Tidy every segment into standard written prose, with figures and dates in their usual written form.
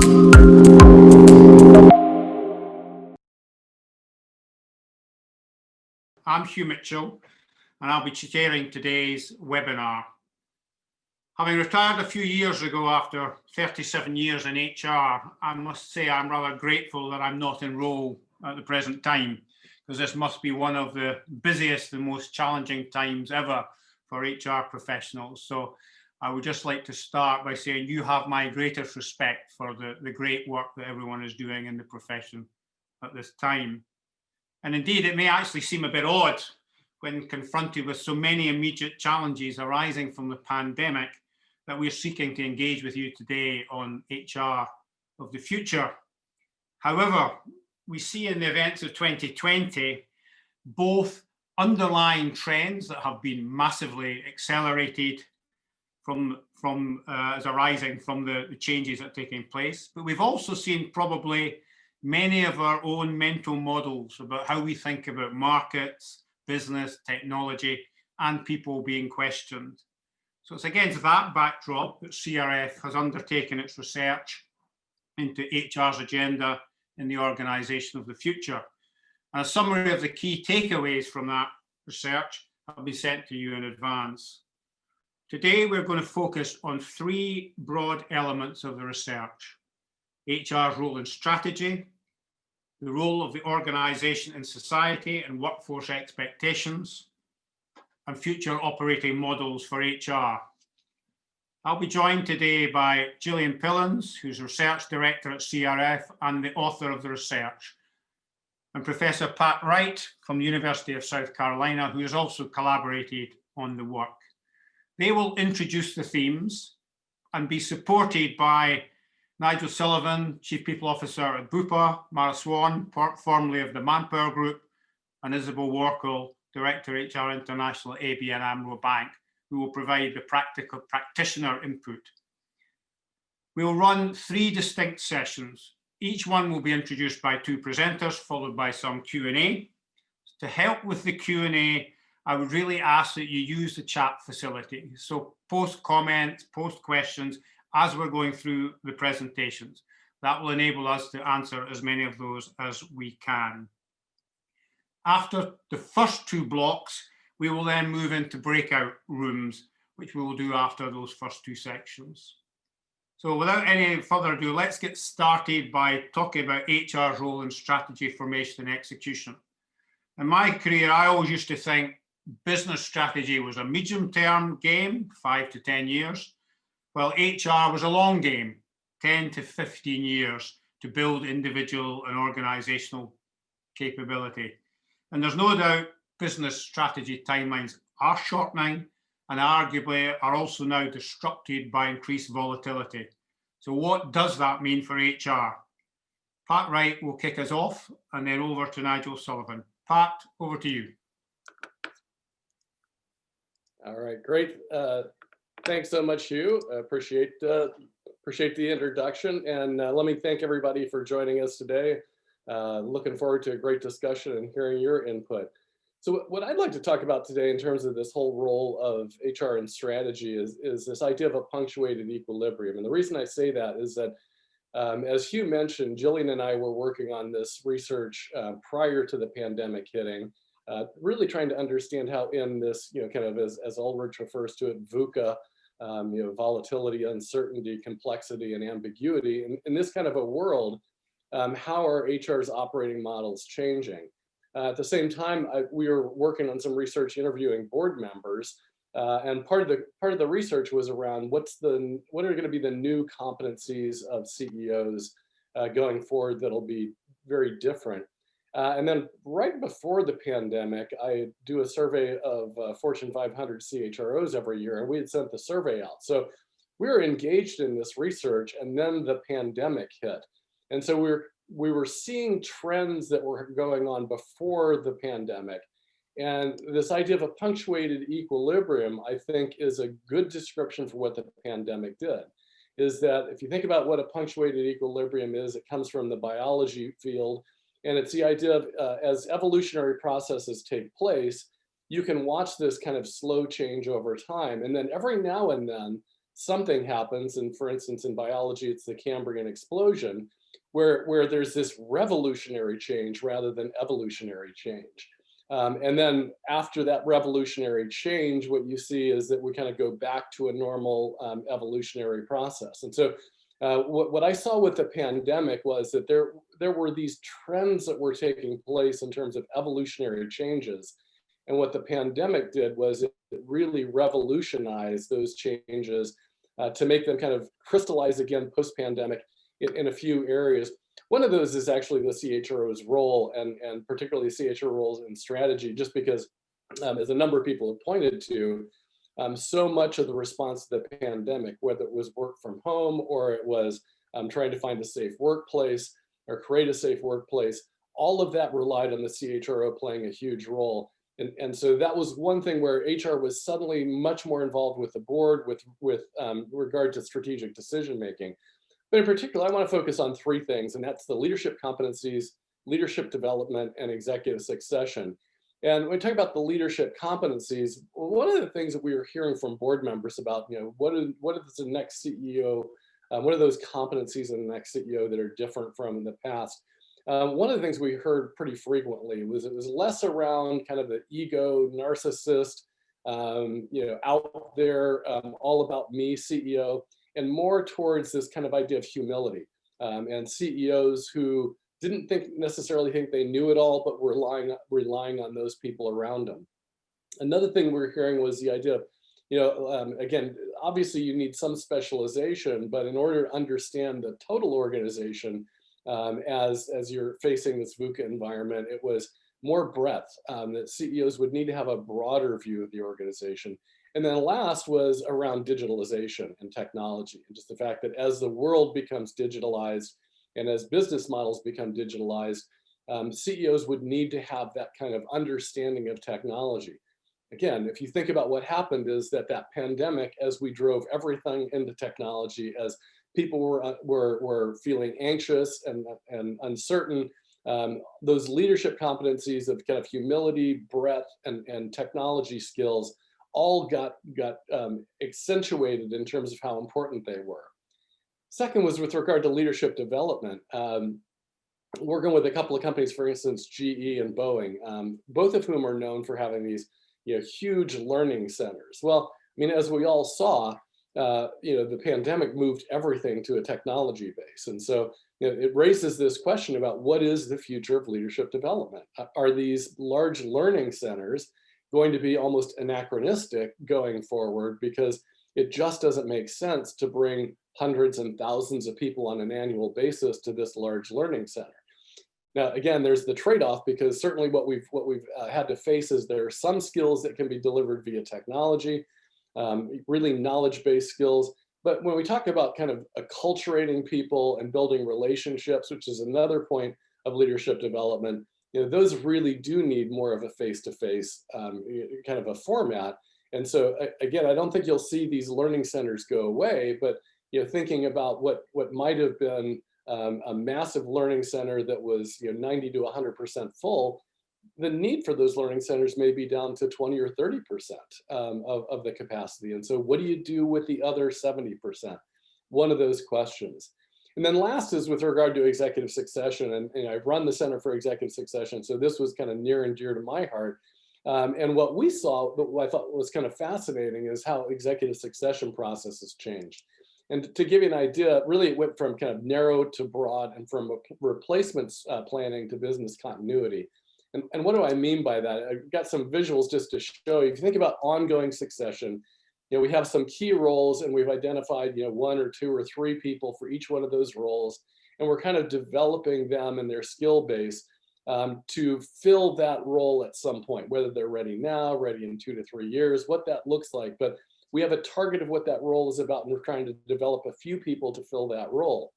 I'm Hugh Mitchell, and I'll be chairing today's webinar. Having retired a few years ago after 37 years in HR, I must say I'm rather grateful that I'm not in role at the present time, because this must be one of the busiest and most challenging times ever for HR professionals. So I would just like to start by saying you have my greatest respect for the great work that everyone is doing in the profession at this time. And indeed, it may actually seem a bit odd when confronted with so many immediate challenges arising from the pandemic that we're seeking to engage with you today on HR of the future. However, we see in the events of 2020 both underlying trends that have been massively accelerated as arising from the changes that are taking place, but we've also seen probably many of our own mental models about how we think about markets, business, technology, and people being questioned. So it's against that backdrop that CRF has undertaken its research into HR's agenda in the organisation of the future. And a summary of the key takeaways from that research have been sent to you in advance. Today, we're going to focus on three broad elements of the research: HR's role in strategy, the role of the organisation in society and workforce expectations, and future operating models for HR. I'll be joined today by Gillian Pillins, who's Research Director at CRF and the author of the research, and Professor Pat Wright from the University of South Carolina, who has also collaborated on the work. They will introduce the themes and be supported by Nigel Sullivan, Chief People Officer at Bupa, Mara Swan, formerly of the Manpower Group, and Isabel Warkle, Director HR International at ABN AMRO Bank, who will provide the practical practitioner input. We will run three distinct sessions. Each one will be introduced by two presenters, followed by some Q&A. To help with the Q&A, I would really ask that you use the chat facility. So post comments, post questions as we're going through the presentations. That will enable us to answer as many of those as we can. After the first two blocks, we will then move into breakout rooms, which we will do after those first two sections. So without any further ado, let's get started by talking about HR's role in strategy, formation and execution. In my career, I always used to think business strategy was a medium-term game, 5 to 10 years, while HR was a long game, 10 to 15 years to build individual and organizational capability. And there's no doubt business strategy timelines are shortening and arguably are also now disrupted by increased volatility. So what does that mean for HR? Pat Wright will kick us off and then over to Nigel Sullivan. Pat, over to you. All right, great. Thanks so much, Hugh. Appreciate the introduction, and let me thank everybody for joining us today. Looking forward to a great discussion and hearing your input. So what I'd like to talk about today in terms of this whole role of HR and strategy is this idea of a punctuated equilibrium. And the reason I say that is that, as Hugh mentioned, Gillian and I were working on this research prior to the pandemic hitting. Really trying to understand how in this, kind of as Ulrich refers to it, VUCA, volatility, uncertainty, complexity, and ambiguity. In this kind of a world, how are HR's operating models changing? At the same time, we were working on some research interviewing board members, and part of the research was around what are going to be the new competencies of CEOs going forward that'll be very different. And then right before the pandemic, I do a survey of Fortune 500 CHROs every year, and we had sent the survey out. So we were engaged in this research, and then the pandemic hit. And so we were seeing trends that were going on before the pandemic. And this idea of a punctuated equilibrium, I think, is a good description for what the pandemic did. Is that if you think about what a punctuated equilibrium is, it comes from the biology field. And it's the idea of as evolutionary processes take place, you can watch this kind of slow change over time. And then every now and then, something happens, and for instance, in biology, it's the Cambrian explosion, where there's this revolutionary change rather than evolutionary change. And then after that revolutionary change, what you see is that we kind of go back to a normal evolutionary process. And so what I saw with the pandemic was that there were these trends that were taking place in terms of evolutionary changes. And what the pandemic did was it really revolutionized those changes to make them kind of crystallize again post-pandemic in a few areas. One of those is actually the CHRO's role, and particularly CHRO roles in strategy, just because, as a number of people have pointed to, so much of the response to the pandemic, whether it was work from home or it was trying to find a safe workplace or create a safe workplace, all of that relied on the CHRO playing a huge role. And so that was one thing where HR was suddenly much more involved with the board with regard to strategic decision making. But in particular, I want to focus on three things, and that's the leadership competencies, leadership development, and executive succession. And when we talk about the leadership competencies, one of the things that we were hearing from board members about, what is the next CEO, what are those competencies in the next CEO that are different from in the past? One of the things we heard pretty frequently was it was less around kind of the ego, narcissist, out there, all about me CEO, and more towards this kind of idea of humility, and CEOs who didn't necessarily think they knew it all, but were relying on those people around them. Another thing we were hearing was the idea of, again, obviously you need some specialization, but in order to understand the total organization, as you're facing this VUCA environment, it was more breadth, that CEOs would need to have a broader view of the organization. And then last was around digitalization and technology, and just the fact that as the world becomes digitalized and as business models become digitalized, CEOs would need to have that kind of understanding of technology. Again, if you think about what happened is that pandemic, as we drove everything into technology, as people were feeling anxious and uncertain, those leadership competencies of kind of humility, breadth, and technology skills all got accentuated in terms of how important they were. Second was with regard to leadership development. Working with a couple of companies, for instance, GE and Boeing, both of whom are known for having these huge learning centers. Well, I mean, as we all saw, the pandemic moved everything to a technology base. And so it raises this question about what is the future of leadership development? Are these large learning centers going to be almost anachronistic going forward, because it just doesn't make sense to bring hundreds and thousands of people on an annual basis to this large learning center? Now, again, there's the trade-off, because certainly what we've had to face is there are some skills that can be delivered via technology, really knowledge-based skills. But when we talk about kind of acculturating people and building relationships, which is another point of leadership development, those really do need more of a face-to-face kind of a format. And so again, I don't think you'll see these learning centers go away, but thinking about what might have been a massive learning center that was 90 to 100% full, the need for those learning centers may be down to 20 or 30% of the capacity. And so what do you do with the other 70%? One of those questions. And then last is with regard to executive succession. And I've run the Center for Executive Succession, so this was kind of near and dear to my heart. And what we saw, what I thought was kind of fascinating, is how executive succession processes changed. And to give you an idea, really it went from kind of narrow to broad, and from replacements planning to business continuity. And what do I mean by that? I've got some visuals just to show you. If you think about ongoing succession, we have some key roles, and we've identified one or two or three people for each one of those roles, and we're kind of developing them and their skill base to fill that role at some point, whether they're ready now, ready in 2 to 3 years, what that looks like. But we have a target of what that role is about, and we're trying to develop a few people to fill that role.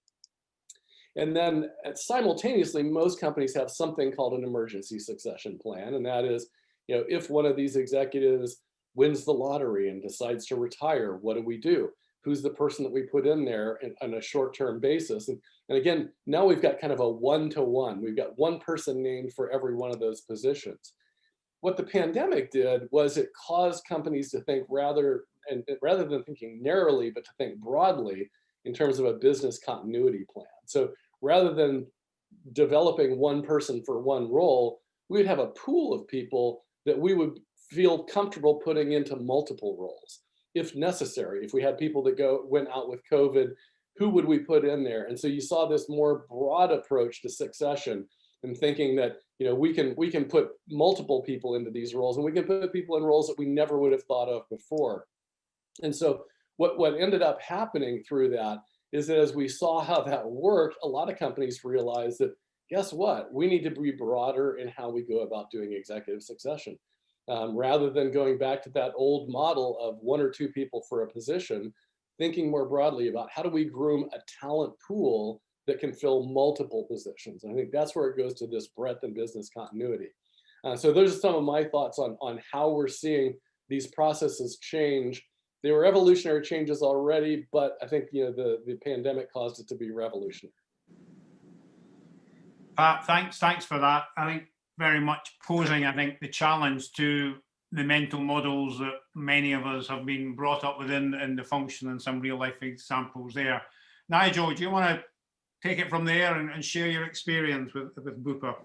And then simultaneously, most companies have something called an emergency succession plan. And that is, if one of these executives wins the lottery and decides to retire, what do we do? Who's the person that we put in there on a short-term basis? And again, now we've got kind of a one-to-one. We've got one person named for every one of those positions. What the pandemic did was it caused companies to think rather and rather than thinking narrowly, but to think broadly in terms of a business continuity plan. So rather than developing one person for one role, we'd have a pool of people that we would feel comfortable putting into multiple roles if necessary. If we had people that went out with COVID, who would we put in there? And so you saw this more broad approach to succession and thinking that, you know, we can put multiple people into these roles, and we can put people in roles that we never would have thought of before. And so what ended up happening through that is that as we saw how that worked, a lot of companies realized that, guess what? We need to be broader in how we go about doing executive succession. Rather than going back to that old model of one or two people for a position, thinking more broadly about how do we groom a talent pool that can fill multiple positions. And I think that's where it goes to this breadth and business continuity. So those are some of my thoughts on how we're seeing these processes change. They were evolutionary changes already, but I think, you know, the pandemic caused it to be revolutionary. Pat, thanks for that. I think very much posing, I think, the challenge to the mental models that many of us have been brought up within and the function, and some real life examples there. Nigel, do you want to take it from there and share your experience with Bupa?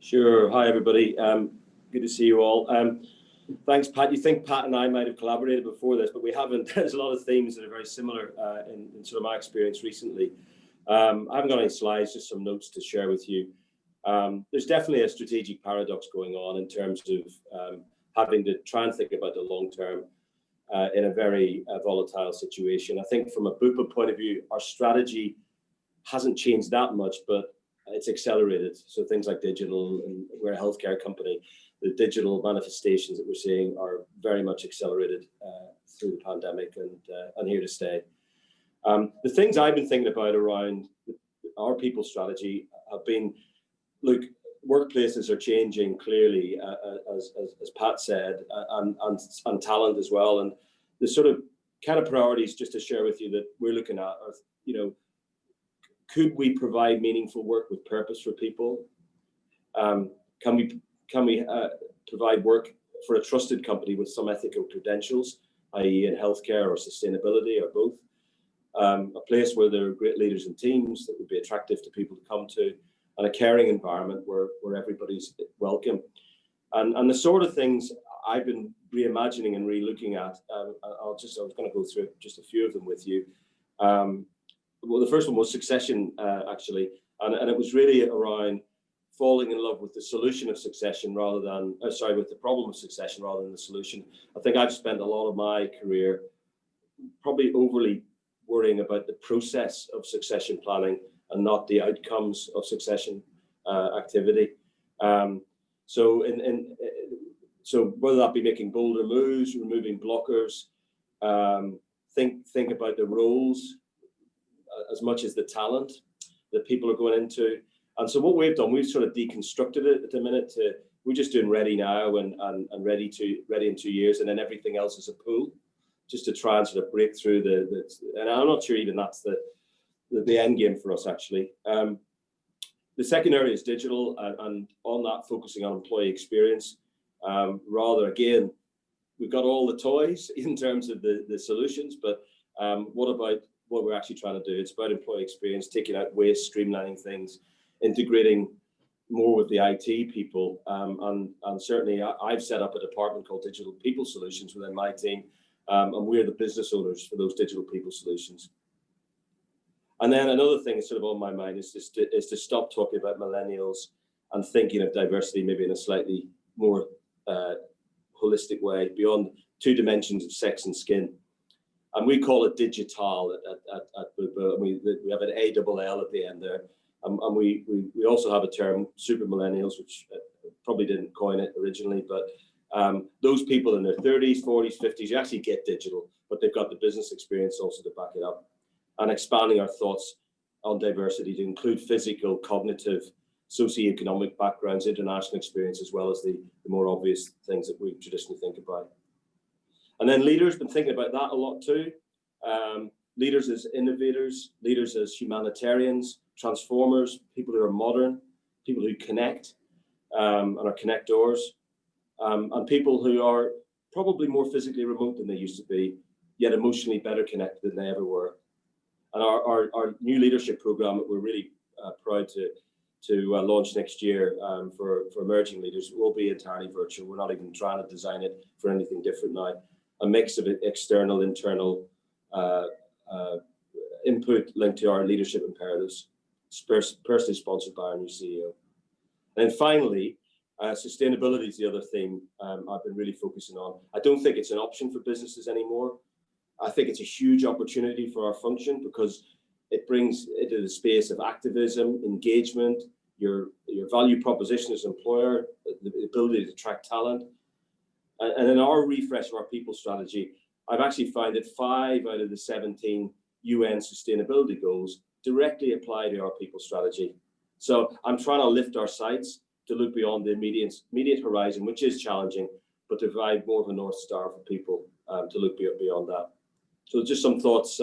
Sure. Hi, everybody. Good to see you all. Thanks, Pat. You think Pat and I might have collaborated before this, but we haven't. There's a lot of themes that are very similar in sort of my experience recently. I haven't got any slides, just some notes to share with you. There's definitely a strategic paradox going on in terms of having to try and think about the long term in a very volatile situation. I think from a Bupa point of view, our strategy hasn't changed that much, but it's accelerated. So things like digital, and we're a healthcare company, the digital manifestations that we're seeing are very much accelerated through the pandemic and here to stay. The things I've been thinking about around our people strategy have been, look, workplaces are changing clearly, as Pat said, and talent as well. And the sort of kind of priorities, just to share with you, that we're looking at are, you know, could we provide meaningful work with purpose for people? Can we provide work for a trusted company with some ethical credentials, i.e. in healthcare or sustainability or both? A place where there are great leaders and teams that would be attractive to people to come to, and a caring environment where everybody's welcome. And the sort of things I've been reimagining and re-looking at, I was going to go through just a few of them with you. Well, the first one was succession, actually, and it was really around falling in love with the solution of succession rather than, with the problem of succession rather than the solution. I think I've spent a lot of my career probably overly worrying about the process of succession planning and not the outcomes of succession activity. So whether that be making bolder moves, removing blockers, think about the roles as much as the talent that people are going into. And so what we've done, we've sort of deconstructed it at the minute to, we're just doing ready now and ready in 2 years, and then everything else is a pool, just to try and sort of break through and I'm not sure even that's the end game for us, actually. The second area is digital, and on that, focusing on employee experience. Rather, again, we've got all the toys in terms of the solutions, but what about what we're actually trying to do? It's about employee experience, taking out waste, streamlining things, integrating more with the IT people. And certainly I've set up a department called Digital People Solutions within my team, and we're the business owners for those digital people solutions. And then another thing that's sort of on my mind is to stop talking about millennials and thinking of diversity maybe in a slightly more holistic way, beyond two dimensions of sex and skin. And we call it digital at Bupa. We have an ALL at the end there. And we also have a term, super millennials, which probably didn't coin it originally, but those people in their 30s, 40s, 50s, you actually get digital, but they've got the business experience also to back it up. And expanding our thoughts on diversity to include physical, cognitive, socioeconomic backgrounds, international experience, as well as the more obvious things that we traditionally think about. And then leaders, been thinking about that a lot too. Leaders as innovators, leaders as humanitarians, transformers, people who are modern, people who connect and are connectors, and people who are probably more physically remote than they used to be, yet emotionally better connected than they ever were. And our new leadership program that we're really proud to launch next year for emerging leaders will be entirely virtual. We're not even trying to design it for anything different now. A mix of external, internal input linked to our leadership imperatives, personally sponsored by our new CEO. And then finally, sustainability is the other theme I've been really focusing on. I don't think it's an option for businesses anymore. I think it's a huge opportunity for our function because it brings into the space of activism, engagement, your value proposition as an employer, the ability to attract talent. And in our refresh of our people strategy, I've actually found that 5 out of the 17 UN sustainability goals directly apply to our people strategy. So I'm trying to lift our sights to look beyond the immediate horizon, which is challenging, but to provide more of a North Star for people to look beyond that. So just some thoughts,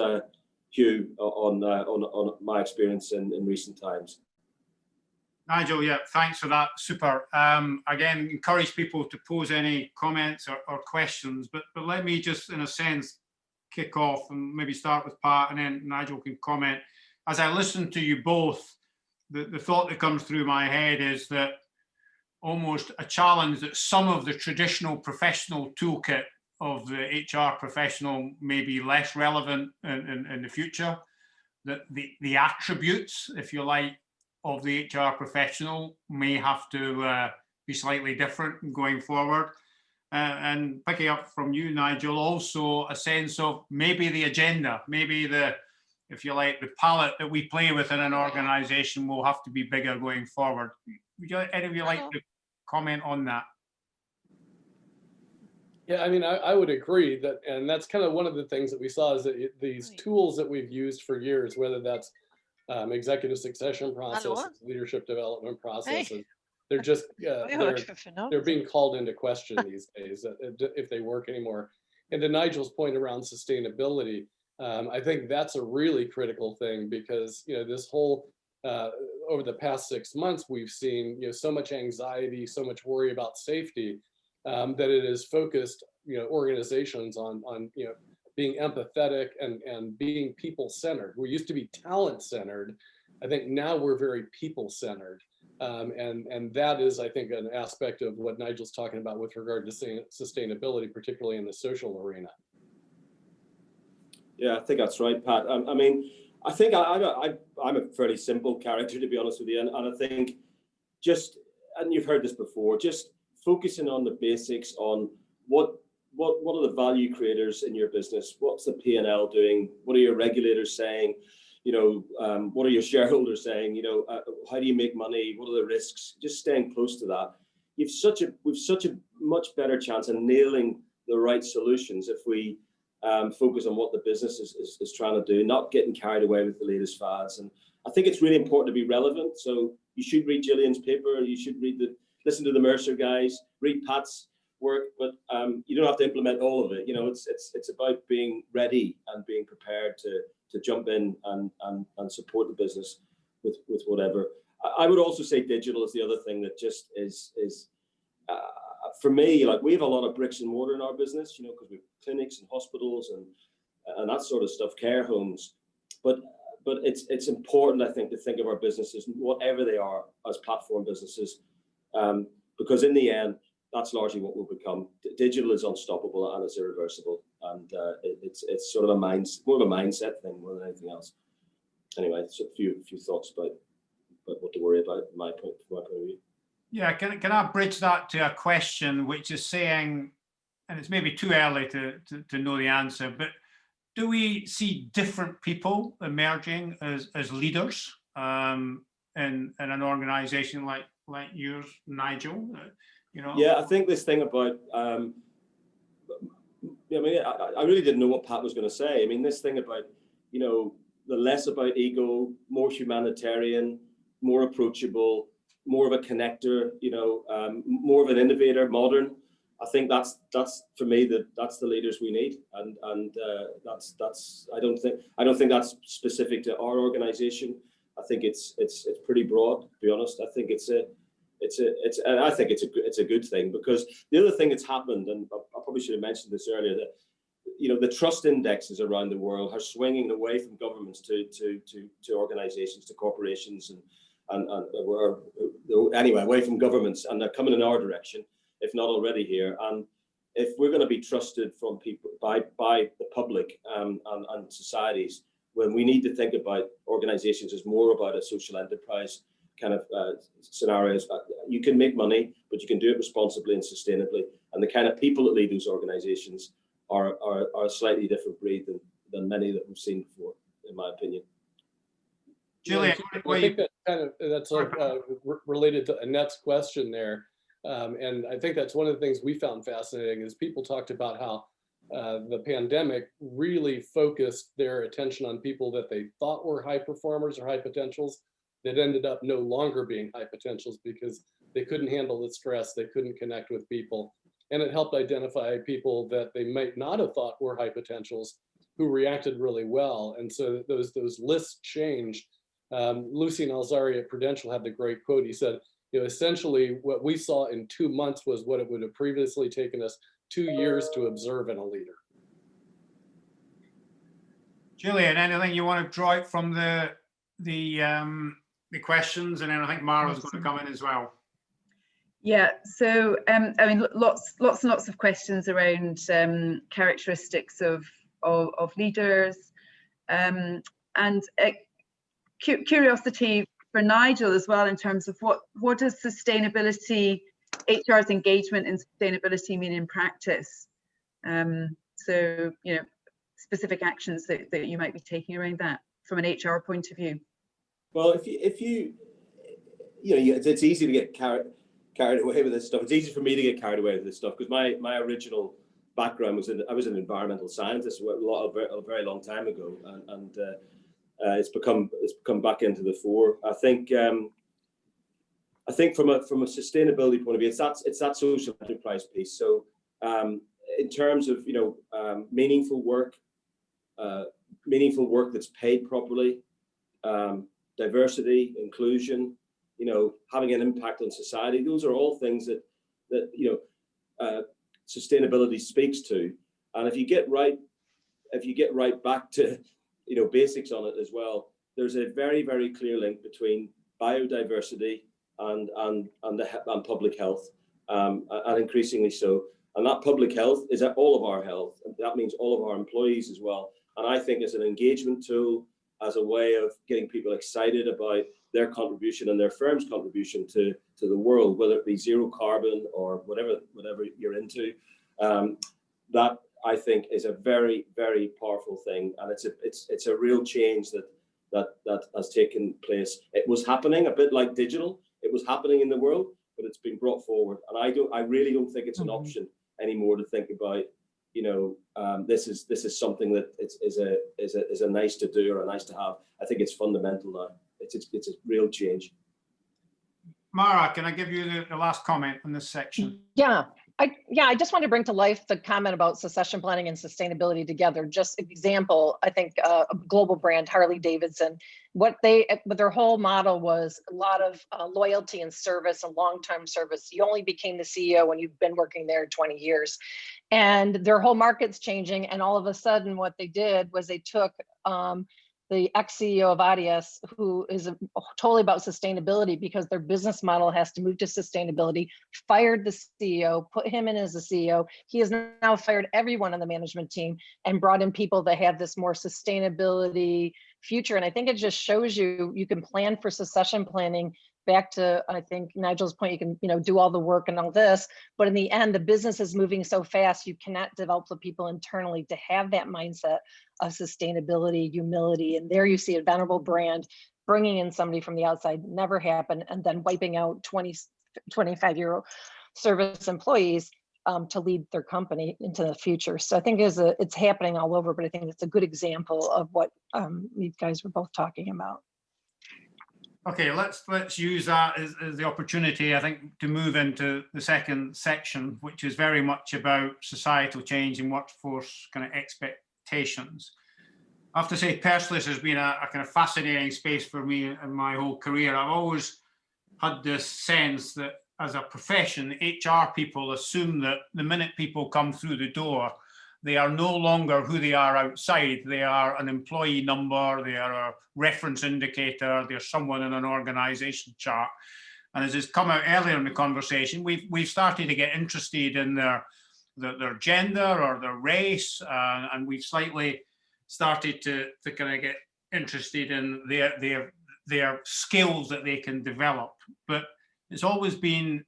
Hugh, on my experience in recent times. Nigel, yeah, thanks for that. Super. Again, encourage people to pose any comments or questions, but let me just, in a sense, kick off and maybe start with Pat, and then Nigel can comment. As I listen to you both, the thought that comes through my head is that almost a challenge that some of the traditional professional toolkit of the HR professional may be less relevant in the future, that the attributes, if you like, of the HR professional may have to be slightly different going forward. And picking up from you, Nigel, also a sense of maybe the agenda, maybe if you like, the palette that we play with in an organization will have to be bigger going forward. Would any of you like to comment on that? Yeah, I mean, I would agree that, and that's kind of one of the things that we saw is that these tools that we've used for years, whether that's executive succession processes, leadership development processes, they're just they're being called into question these days if they work anymore. And to Nigel's point around sustainability, I think that's a really critical thing because this whole over the past 6 months we've seen so much anxiety, so much worry about safety. That it is focused, organizations on being empathetic and being people-centered. We used to be talent-centered. I think now we're very people-centered, and that is, I think, an aspect of what Nigel's talking about with regard to sustainability, particularly in the social arena. Yeah, I think that's right, Pat. I mean, I think I'm a fairly simple character, to be honest with you, and I think and you've heard this before, just focusing on the basics, on what are the value creators in your business? What's the P&L doing? What are your regulators saying? What are your shareholders saying? How do you make money? What are the risks? Just staying close to that. We've such a much better chance of nailing the right solutions if we focus on what the business is trying to do, not getting carried away with the latest fads. And I think it's really important to be relevant. So you should read Gillian's paper. You should listen to the Mercer guys, read Pat's work, but you don't have to implement all of it. It's about being ready and being prepared to jump in and support the business with whatever. I would also say digital is the other thing that just is for me, like we have a lot of bricks and mortar in our business, because we have clinics and hospitals and that sort of stuff, care homes, but it's important, I think, to think of our businesses, whatever they are, as platform businesses. Because in the end, that's largely what we'll become. Digital is unstoppable and it's irreversible, and it's sort of more of a mindset thing more than anything else. Anyway, it's a few thoughts about what to worry about from my point of view. Yeah, can I bridge that to a question which is saying, and it's maybe too early to know the answer, but do we see different people emerging as leaders in an organization like yours, Nigel? Yeah, I think this thing about I really didn't know what Pat was going to say. I mean, this thing about the less about ego, more humanitarian, more approachable, more of a connector, more of an innovator, modern. I think that's for me that's the leaders we need, and that's I don't think that's specific to our organization. I think it's pretty broad, to be honest. I think it's and I think it's a good thing, because the other thing that's happened, and I probably should have mentioned this earlier, that the trust indexes around the world are swinging away from governments to organizations, to corporations, and anyway, away from governments, and they're coming in our direction, if not already here. And if we're going to be trusted from people by the public and societies, when we need to think about organizations as more about a social enterprise kind of scenarios, you can make money, but you can do it responsibly and sustainably. And the kind of people that lead those organizations are a slightly different breed than many that we've seen before, in my opinion. Julian, I think that's related to Annette's question there. And I think that's one of the things we found fascinating is people talked about how the pandemic really focused their attention on people that they thought were high performers or high potentials that ended up no longer being high potentials because they couldn't handle the stress, they couldn't connect with people. And it helped identify people that they might not have thought were high potentials who reacted really well. And so those lists changed. Lucien Alzari at Prudential had the great quote. He said, essentially what we saw in 2 months was what it would have previously taken us 2 years to observe in a leader. Julian, anything you want to draw out from the questions? And then I think Mara's going to come in as well. Yeah, so I mean, lots and lots of questions around characteristics of leaders, and curiosity for Nigel as well in terms of what does sustainability, HR's engagement in sustainability mean in practice? So specific actions that you might be taking around that from an HR point of view. Well, if you it's easy to get carried away with this stuff. It's easy for me to get carried away with this stuff because my original background was I was an environmental scientist a very long time ago, and it's come back into the fore. I think from a sustainability point of view, it's that social enterprise piece. So in terms of meaningful work that's paid properly, diversity, inclusion, having an impact on society. Those are all things that sustainability speaks to. And if you get right back to basics on it as well, there's a very, very clear link between biodiversity and public health, and increasingly so. And that public health is all of our health. And that means all of our employees as well. And I think as an engagement tool, as a way of getting people excited about their contribution and their firm's contribution to the world, whether it be zero carbon or whatever you're into, that I think is a very, very powerful thing, and it's a real change that has taken place. It was happening a bit like digital. It was happening in the world, but it's been brought forward, and I really don't think it's an option anymore to think about. This is something that is a nice to do or a nice to have. I think it's fundamental now. It's a real change. Mara, can I give you the last comment on this section? Yeah, I just want to bring to life the comment about succession planning and sustainability together. Just example, I think a global brand, Harley Davidson, their whole model was a lot of loyalty and service and long-term service. You only became the CEO when you've been working there 20 years. And their whole market's changing. And all of a sudden what they did was they took the ex-CEO of Adidas, who is totally about sustainability because their business model has to move to sustainability, fired the CEO, put him in as the CEO. He has now fired everyone on the management team and brought in people that have this more sustainability future. And I think it just shows you can plan for succession planning. Back to, I think, Nigel's point, you can do all the work and all this, but in the end, the business is moving so fast, you cannot develop the people internally to have that mindset of sustainability, humility. And there you see a venerable brand bringing in somebody from the outside, never happened, and then wiping out 25-year service employees to lead their company into the future. So I think it's happening all over, but I think it's a good example of what you guys were both talking about. Okay, let's use that as the opportunity, I think, to move into the second section, which is very much about societal change and workforce kind of expectations. I have to say, personally, this has been a kind of fascinating space for me in my whole career. I've always had this sense that as a profession, HR people assume that the minute people come through the door, they are no longer who they are outside. They are an employee number, they are a reference indicator, they're someone in an organization chart. And as has come out earlier in the conversation, we've started to get interested in their gender or their race, and we've slightly started to kind of get interested in their skills that they can develop. But it's always been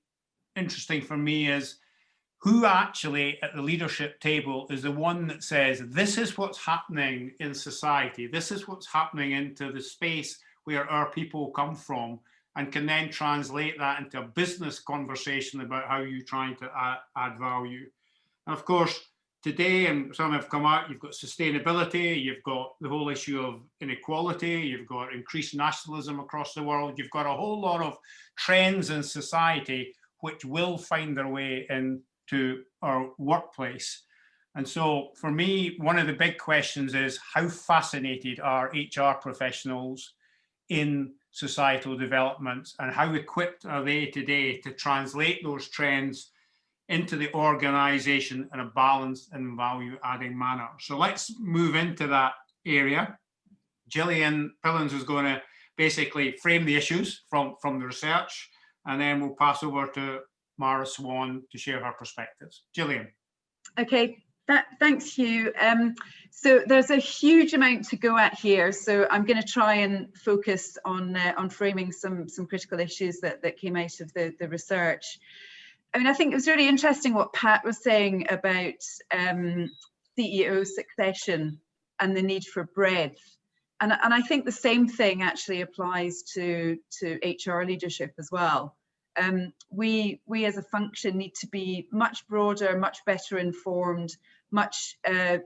interesting for me is who actually at the leadership table is the one that says, this is what's happening in society, this is what's happening into the space where our people come from, and can then translate that into a business conversation about how you're trying to add value. And of course, today, and some have come out, you've got sustainability, you've got the whole issue of inequality, you've got increased nationalism across the world, you've got a whole lot of trends in society which will find their way into our workplace. And so for me, one of the big questions is, how fascinated are HR professionals in societal developments, and how equipped are they today to translate those trends into the organization in a balanced and value-adding manner? So let's move into that area. Gillian Pillins is going to basically frame the issues from the research, and then we'll pass over to Mara Swan to share her perspectives. Gillian. Okay, thanks, Hugh. So there's a huge amount to go at here, so I'm going to try and focus on framing some critical issues that came out of the research. I mean, I think it was really interesting what Pat was saying about CEO succession and the need for breadth. And I think the same thing actually applies to HR leadership as well. We as a function need to be much broader, much better informed, much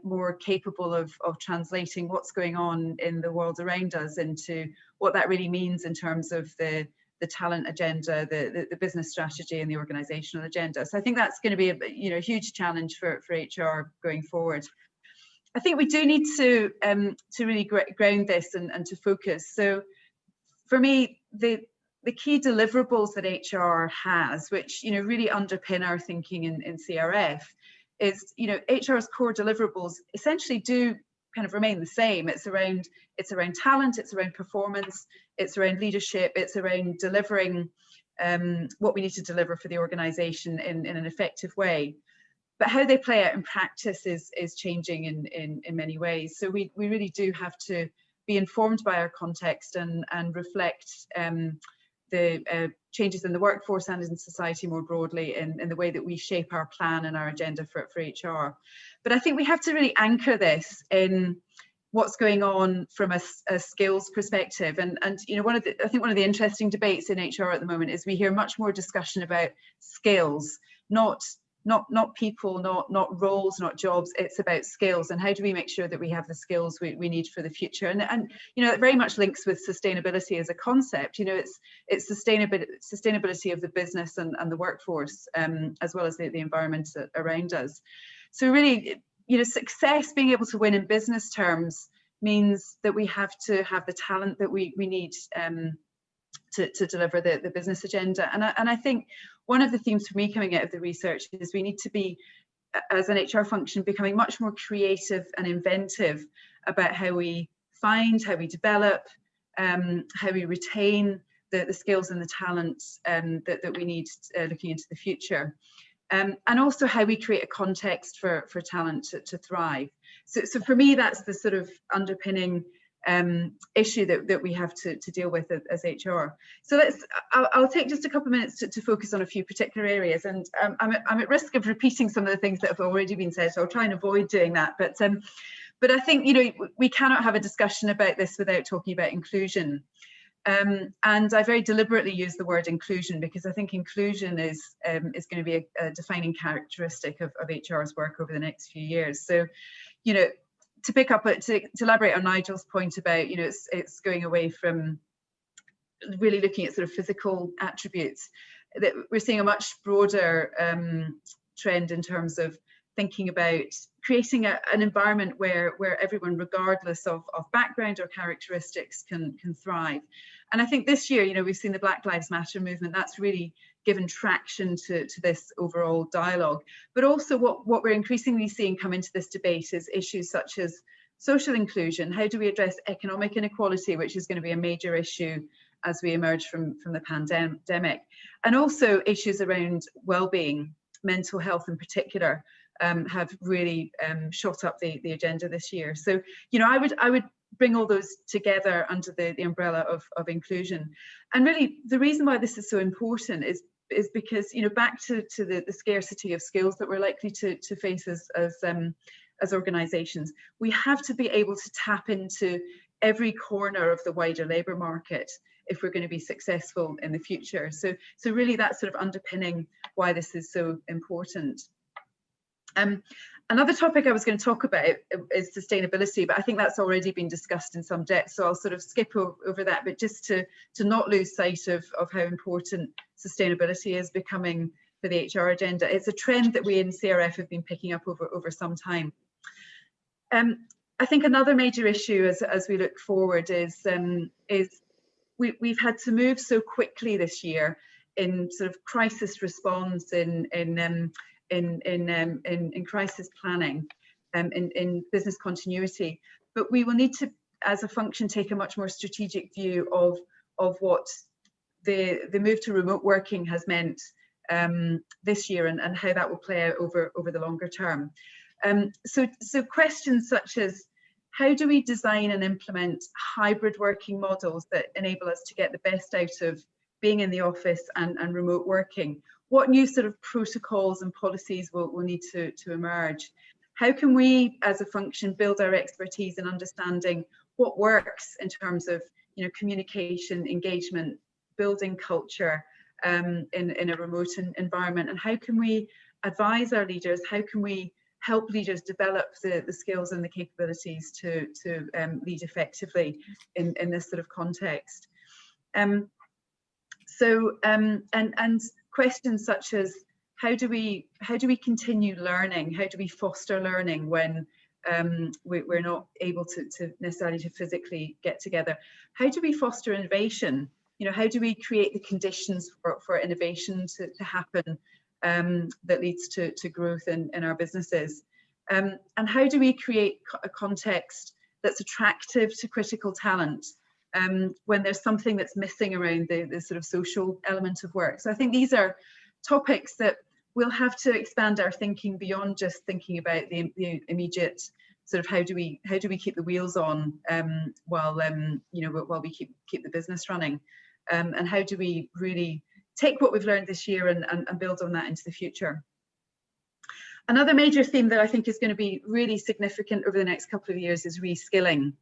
more capable of translating what's going on in the world around us into what that really means in terms of the talent agenda, the business strategy, and the organizational agenda. So I think that's going to be a huge challenge for HR going forward. I think we do need to really ground this and to focus. So for me, the key deliverables that HR has, which really underpin our thinking in CRF, is HR's core deliverables essentially do kind of remain the same. It's around talent, it's around performance, it's around leadership, it's around delivering what we need to deliver for the organization in an effective way. But how they play out in practice is changing in many ways. So we really do have to be informed by our context and reflect the changes in the workforce and in society more broadly in the way that we shape our plan and our agenda for HR. But I think we have to really anchor this in what's going on from a skills perspective. And I think one of the interesting debates in HR at the moment is we hear much more discussion about skills, not people, not roles, not jobs. It's about skills, and how do we make sure that we have the skills we need for the future. And it very much links with sustainability as a concept. It's sustainability of the business and the workforce, as well as the environment around us. So really, success, being able to win in business terms, means that we have to have the talent that we need to deliver the business agenda. And I think one of the themes for me coming out of the research is we need to be, as an HR function, becoming much more creative and inventive about how we find, how we develop, how we retain the skills and the talents that we need looking into the future. And also how we create a context for talent to thrive. So for me, that's the sort of underpinning issue that we have to deal with as HR. So I'll take just a couple of minutes to focus on a few particular areas, and I'm at risk of repeating some of the things that have already been said, so I'll try and avoid doing that. But I think we cannot have a discussion about this without talking about inclusion. And I very deliberately use the word inclusion because I think inclusion is going to be a defining characteristic of HR's work over the next few years. So, to pick up, to elaborate on Nigel's point about, it's going away from really looking at sort of physical attributes, that we're seeing a much broader trend in terms of thinking about creating an environment where everyone, regardless of background or characteristics, can thrive. And I think this year, you know, we've seen the Black Lives Matter movement. That's really given traction to this overall dialogue. But also what we're increasingly seeing come into this debate is issues such as social inclusion. How do we address economic inequality, which is going to be a major issue as we emerge from the pandemic, and also issues around well-being, mental health in particular, have really shot up the agenda this year. So, you know, I would bring all those together under the umbrella of inclusion. And really, the reason why this is so important is because, you know, back to the scarcity of skills that we're likely to face as organizations, we have to be able to tap into every corner of the wider labor market if we're going to be successful in the future. So really that's sort of underpinning why this is so important. Another topic I was going to talk about is sustainability, but I think that's already been discussed in some depth, so I'll sort of skip over that, but just to not lose sight of how important sustainability is becoming for the HR agenda. It's a trend that we in CRF have been picking up over some time. I think another major issue as we look forward is we've had to move so quickly this year in sort of crisis response, in crisis planning, in business continuity, but we will need to, as a function, take a much more strategic view of what the move to remote working has meant this year, and how that will play out over the longer term. So questions such as, how do we design and implement hybrid working models that enable us to get the best out of being in the office and remote working? What new sort of protocols and policies will need to emerge? How can we, as a function, build our expertise in understanding what works in terms of, you know, communication, engagement, building culture in a remote environment? And how can we advise our leaders? How can we help leaders develop the skills and the capabilities to lead effectively in this sort of context? And questions such as, how do we continue learning? How do we foster learning when we're not able to necessarily to physically get together? How do we foster innovation? You know, how do we create the conditions for innovation to happen that leads to growth in our businesses? And how do we create a context that's attractive to critical talent when there's something that's missing around the sort of social element of work? So I think these are topics that we'll have to expand our thinking beyond just thinking about the immediate sort of how do we keep the wheels on while we keep the business running, and how do we really take what we've learned this year and build on that into the future. Another major theme that I think is going to be really significant over the next couple of years is reskilling.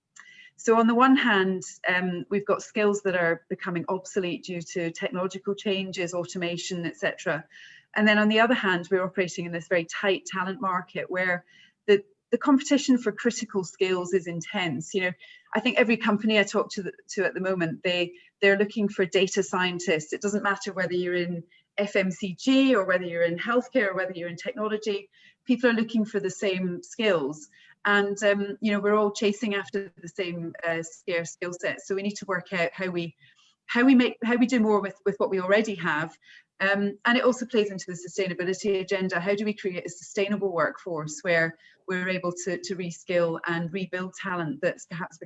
So on the one hand, we've got skills that are becoming obsolete due to technological changes, automation, etc. And then on the other hand, we're operating in this very tight talent market where the competition for critical skills is intense. You know, I think every company I talk to at the moment, they're looking for data scientists. It doesn't matter whether you're in FMCG or whether you're in healthcare or whether you're in technology. People are looking for the same skills, and you know, we're all chasing after the same scarce skill sets. So we need to work out how we do more with what we already have. And it also plays into the sustainability agenda. How do we create a sustainable workforce where we're able to reskill and rebuild talent that's perhaps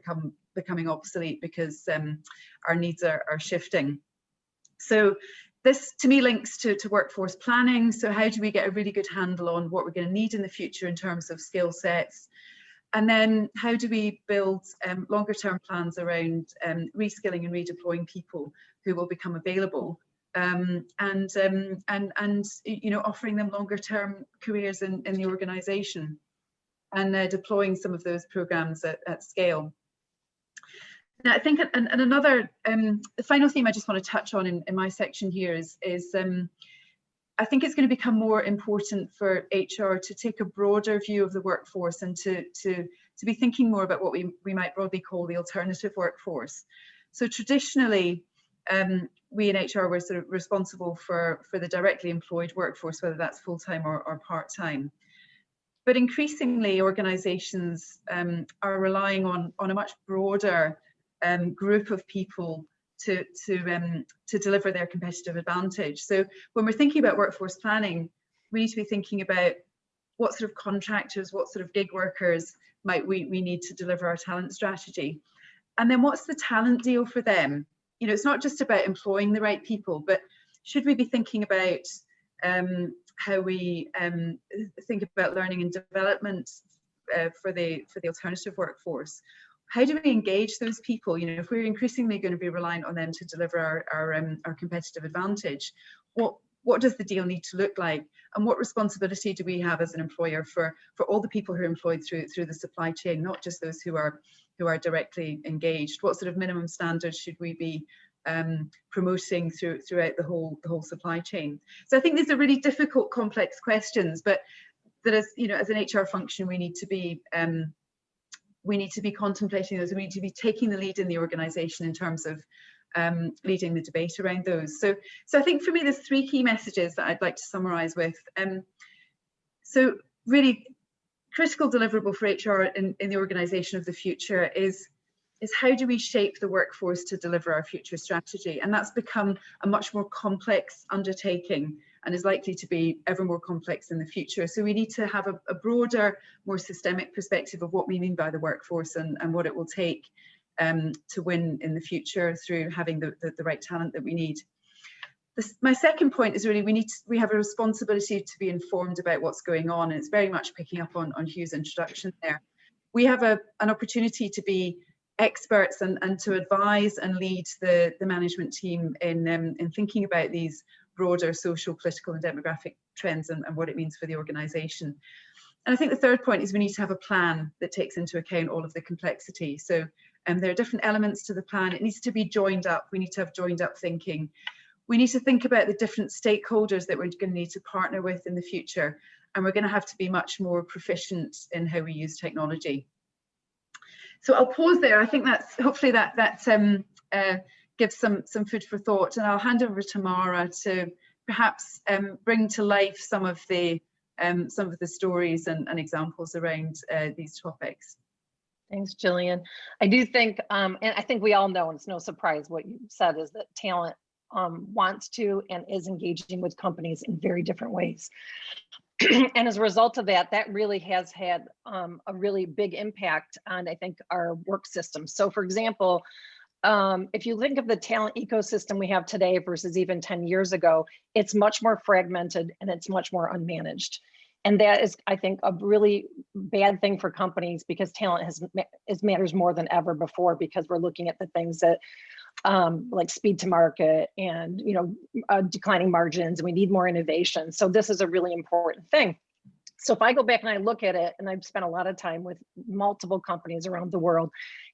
becoming obsolete because our needs are shifting? So this to me links to workforce planning. So how do we get a really good handle on what we're going to need in the future in terms of skill sets? And then how do we build longer term plans around reskilling and redeploying people who will become available? And you know, offering them longer term careers in the organisation, and deploying some of those programs at scale. Now, I think another the final theme I just want to touch on in my section here is I think it's going to become more important for HR to take a broader view of the workforce and to be thinking more about what we might broadly call the alternative workforce. So traditionally, we in HR were sort of responsible for the directly employed workforce, whether that's full-time or part-time. But increasingly, organizations are relying on a much broader group of people to deliver their competitive advantage. So when we're thinking about workforce planning, we need to be thinking about what sort of contractors, what sort of gig workers might we need to deliver our talent strategy. And then what's the talent deal for them? You know, it's not just about employing the right people, but should we be thinking about how we think about learning and development for the alternative workforce? How do we engage those people? You know, if we're increasingly going to be reliant on them to deliver our competitive advantage, what does the deal need to look like? And what responsibility do we have as an employer for all the people who are employed through the supply chain, not just those who are directly engaged? What sort of minimum standards should we be promoting throughout the whole supply chain? So I think these are really difficult, complex questions, but that as you know, as an HR function, we need to be contemplating those. We need to be taking the lead in the organisation in terms of leading the debate around those. So I think for me, there's three key messages that I'd like to summarise with. So really, critical deliverable for HR in the organisation of the future is how do we shape the workforce to deliver our future strategy? And that's become a much more complex undertaking and is likely to be ever more complex in the future. So we need to have a broader, more systemic perspective of what we mean by the workforce and what it will take to win in the future through having the right talent that we need. My second point is really we have a responsibility to be informed about what's going on, and it's very much picking up on Hugh's introduction there. We have an opportunity to be experts and to advise and lead the management team in thinking about these broader social, political and demographic trends and what it means for the organisation. And I think the third point is we need to have a plan that takes into account all of the complexity. So there are different elements to the plan. It needs to be joined up. We need to have joined up thinking. We need to think about the different stakeholders that we're going to need to partner with in the future. And we're going to have to be much more proficient in how we use technology. So I'll pause there. I think that's hopefully that gives some food for thought. And I'll hand over to Mara to perhaps bring to life some of the stories and examples around these topics. Thanks, Gillian. I do think, and I think we all know, and it's no surprise what you said, is that talent wants to and is engaging with companies in very different ways. And as a result of that, that really has had a really big impact on, I think, our work system. So for example, if you think of the talent ecosystem we have today versus even 10 years ago, it's much more fragmented and it's much more unmanaged. And that is, I think, a really bad thing for companies because talent matters more than ever before, because we're looking at the things that like speed to market and declining margins, and we need more innovation. So this is a really important thing. So if I go back and I look at it, and I've spent a lot of time with multiple companies around the world,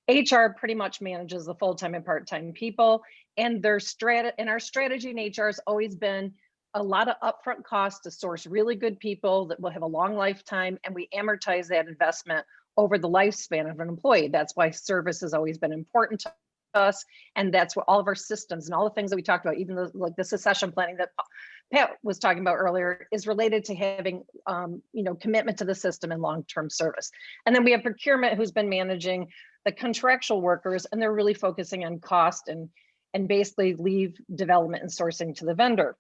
HR pretty much manages the full-time and part-time people, and our strategy in HR has always been a lot of upfront costs to source really good people that will have a long lifetime, and we amortize that investment over the lifespan of an employee. That's why service has always been important to us, and that's what all of our systems and all the things that we talked about, even like the succession planning that Pat was talking about earlier, is related to having commitment to the system and long-term service. And then we have procurement, who's been managing the contractual workers, and they're really focusing on cost and basically leave development and sourcing to the vendor.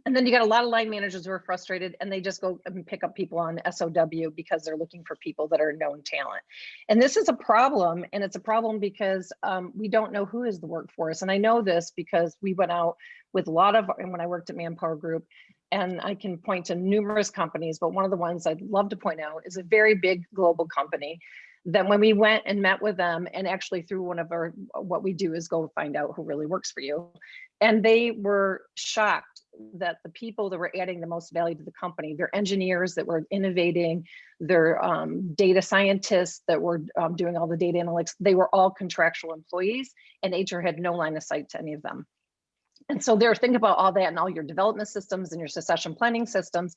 And then you got a lot of line managers who are frustrated, and they just go and pick up people on SOW because they're looking for people that are known talent. And this is a problem, and it's a problem because we don't know who is the workforce. And I know this because we went out with a lot of, and when I worked at Manpower Group, and I can point to numerous companies, but one of the ones I'd love to point out is a very big global company. Then when we went and met with them, and actually through one of our, what we do is go find out who really works for you. And they were shocked that the people that were adding the most value to the company, they're engineers that were innovating, they're data scientists that were doing all the data analytics, they were all contractual employees, and HR had no line of sight to any of them. And so they're thinking about all that and all your development systems and your succession planning systems.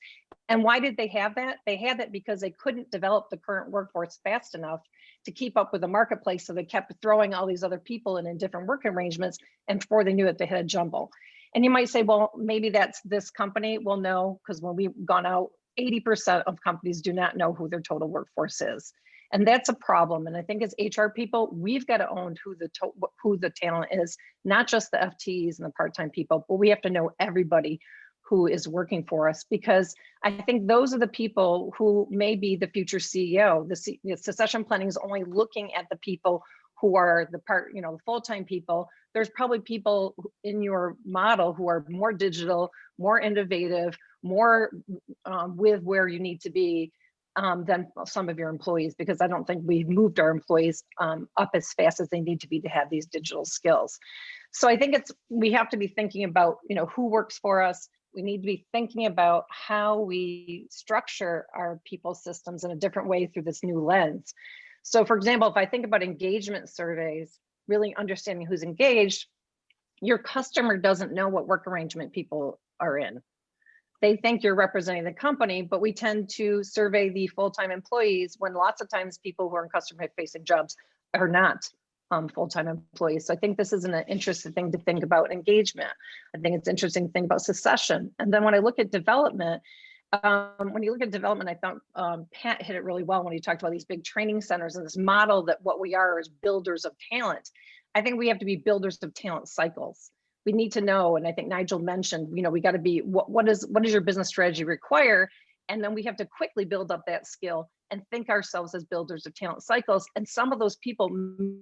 And why did they have that? They had that because they couldn't develop the current workforce fast enough to keep up with the marketplace. So they kept throwing all these other people in different work arrangements. And before they knew it, they had a jumble. And you might say, well, maybe that's this company. Well, no, because when we've gone out 80% of companies do not know who their total workforce is. And that's a problem. And I think as HR people, we've got to own who the talent is, not just the FTEs and the part-time people, but we have to know everybody who is working for us, because I think those are the people who may be the future CEO. The succession planning is only looking at the people who are the full-time people. There's probably people in your model who are more digital, more innovative, more with where you need to be than some of your employees, because I don't think we've moved our employees up as fast as they need to be to have these digital skills. So I think we have to be thinking about, who works for us. We need to be thinking about how we structure our people systems in a different way through this new lens. So for example, if I think about engagement surveys, really understanding who's engaged, your customer doesn't know what work arrangement people are in. They think you're representing the company, but we tend to survey the full-time employees when lots of times people who are in customer-facing jobs are not full-time employees. So I think this is an interesting thing to think about engagement. I think it's interesting to think about succession. And then when I look at development, I thought Pat hit it really well when he talked about these big training centers and this model that what we are is builders of talent. I think we have to be builders of talent cycles. We need to know, and I think Nigel mentioned, we got to be, what does your business strategy require? And then we have to quickly build up that skill and think ourselves as builders of talent cycles. And some of those people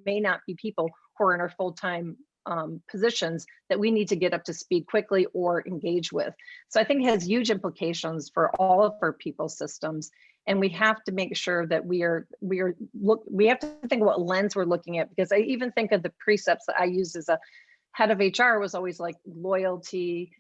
may not be people who are in our full-time positions that we need to get up to speed quickly or engage with. So I think it has huge implications for all of our people systems. And we have to make sure that we have to think what lens we're looking at, because I even think of the precepts that I used as a head of HR was always like loyalty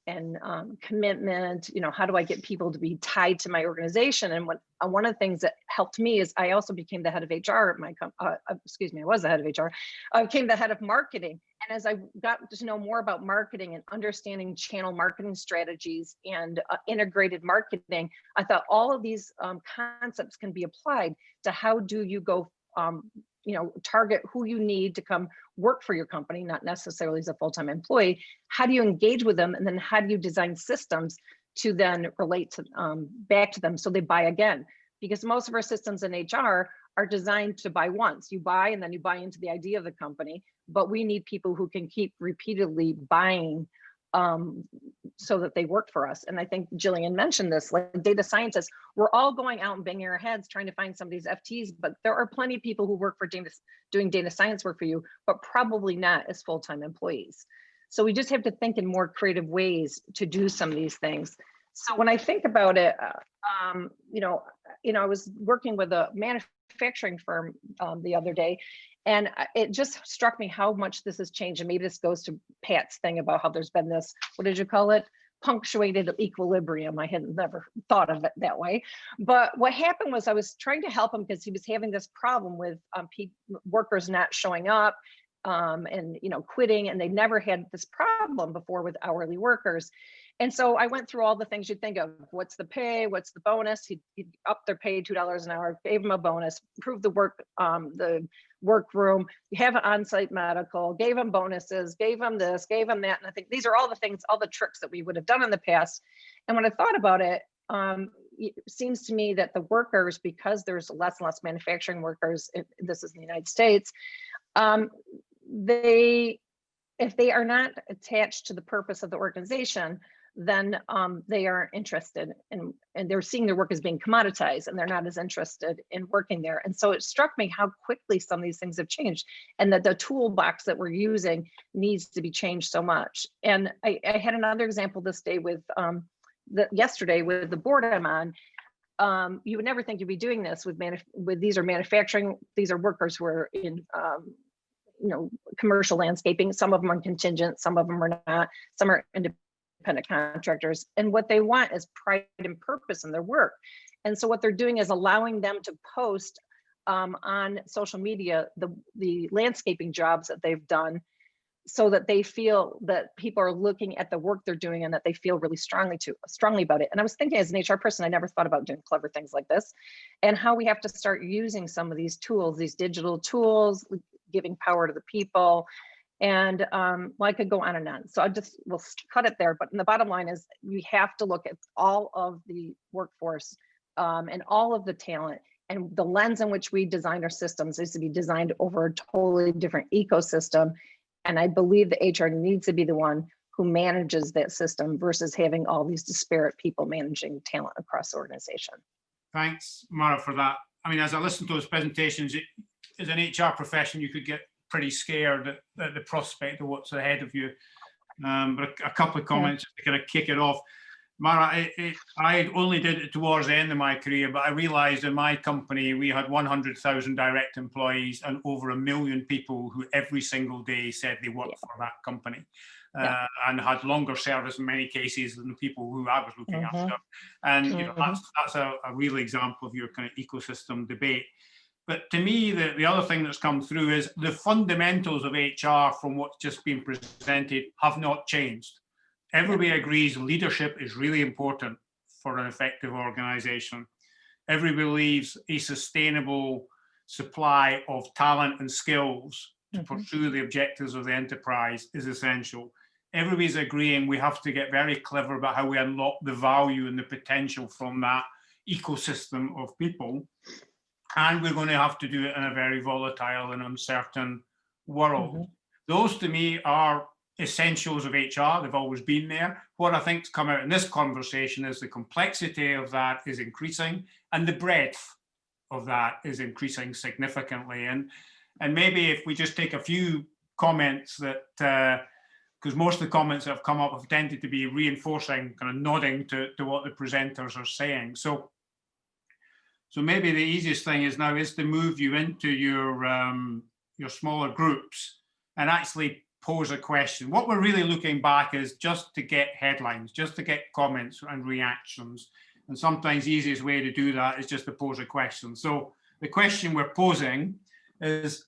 and commitment. How do I get people to be tied to my organization? And one of the things that helped me is I also became the head of HR at my I was the head of HR. I became the head of marketing. And as I got to know more about marketing and understanding channel marketing strategies and integrated marketing, I thought all of these concepts can be applied to how do you go target who you need to come work for your company, not necessarily as a full-time employee. How do you engage with them? And then how do you design systems to then relate to back to them so they buy again? Because most of our systems in HR are designed to buy once. You buy and then you buy into the idea of the company, but we need people who can keep repeatedly buying so that they work for us. And I think Jillian mentioned this, like data scientists, we're all going out and banging our heads trying to find some of these FTEs, but there are plenty of people who work for doing data science work for you, but probably not as full-time employees. So we just have to think in more creative ways to do some of these things. So when I think about it, I was working with a manufacturing firm the other day, and it just struck me how much this has changed. And maybe this goes to Pat's thing about how there's been this, what did you call it? Punctuated equilibrium. I had never thought of it that way. But what happened was I was trying to help him because he was having this problem with workers not showing up and quitting, and they never had this problem before with hourly workers. And so I went through all the things you'd think of. What's the pay? What's the bonus? He'd up their pay $2 an hour, gave them a bonus, improved the workroom, have an on-site medical, gave them bonuses, gave them this, gave them that. And I think these are all the things, all the tricks that we would have done in the past. And when I thought about it, it seems to me that the workers, because there's less and less manufacturing workers, this is in the United States, if they are not attached to the purpose of the organization, then they aren't interested in, and they're seeing their work as being commoditized, and they're not as interested in working there. And so it struck me how quickly some of these things have changed, and that the toolbox that we're using needs to be changed so much. And I had another example this day with yesterday with the board I'm on. You would never think you'd be doing this with these are manufacturing, these are workers who are in commercial landscaping. Some of them are contingent, some of them are not, some are independent contractors. And what they want is pride and purpose in their work. And so what they're doing is allowing them to post on social media the landscaping jobs that they've done, so that they feel that people are looking at the work they're doing and that they feel really strongly about it. And I was thinking, as an HR person, I never thought about doing clever things like this, and how we have to start using some of these tools, these digital tools, giving power to the people, And well, I could go on and on. So we'll cut it there. But the bottom line is we have to look at all of the workforce and all of the talent, and the lens in which we design our systems is to be designed over a totally different ecosystem. And I believe the HR needs to be the one who manages that system versus having all these disparate people managing talent across the organization. Thanks, Mara, for that. I mean, as I listened to those presentations, as an HR profession, you could get pretty scared at the prospect of what's ahead of you. But a couple of comments to kind of kick it off. Mara, I only did it towards the end of my career, but I realized in my company, we had 100,000 direct employees and over 1 million people who every single day said they worked for that company. And had longer service in many cases than the people who I was looking after. And you know, that's a real example of your kind of ecosystem debate. But to me, the other thing that's come through is the fundamentals of HR from what's just been presented have not changed. Everybody agrees leadership is really important for an effective organization. Everybody believes a sustainable supply of talent and skills to pursue the objectives of the enterprise is essential. Everybody's agreeing we have to get very clever about how we unlock the value and the potential from that ecosystem of people. And we're going to have to do it in a very volatile and uncertain world. Those to me are essentials of HR. They've always been there. What I think's come out in this conversation is the complexity of that is increasing and the breadth of that is increasing significantly. And maybe if we just take a few comments that, because most of the comments that have come up have tended to be reinforcing, kind of nodding to what the presenters are saying. So maybe the easiest thing is now is to move you into your smaller groups and actually pose a question. What we're really looking back is just to get headlines, just to get comments and reactions. And sometimes the easiest way to do that is just to pose a question. So the question we're posing is,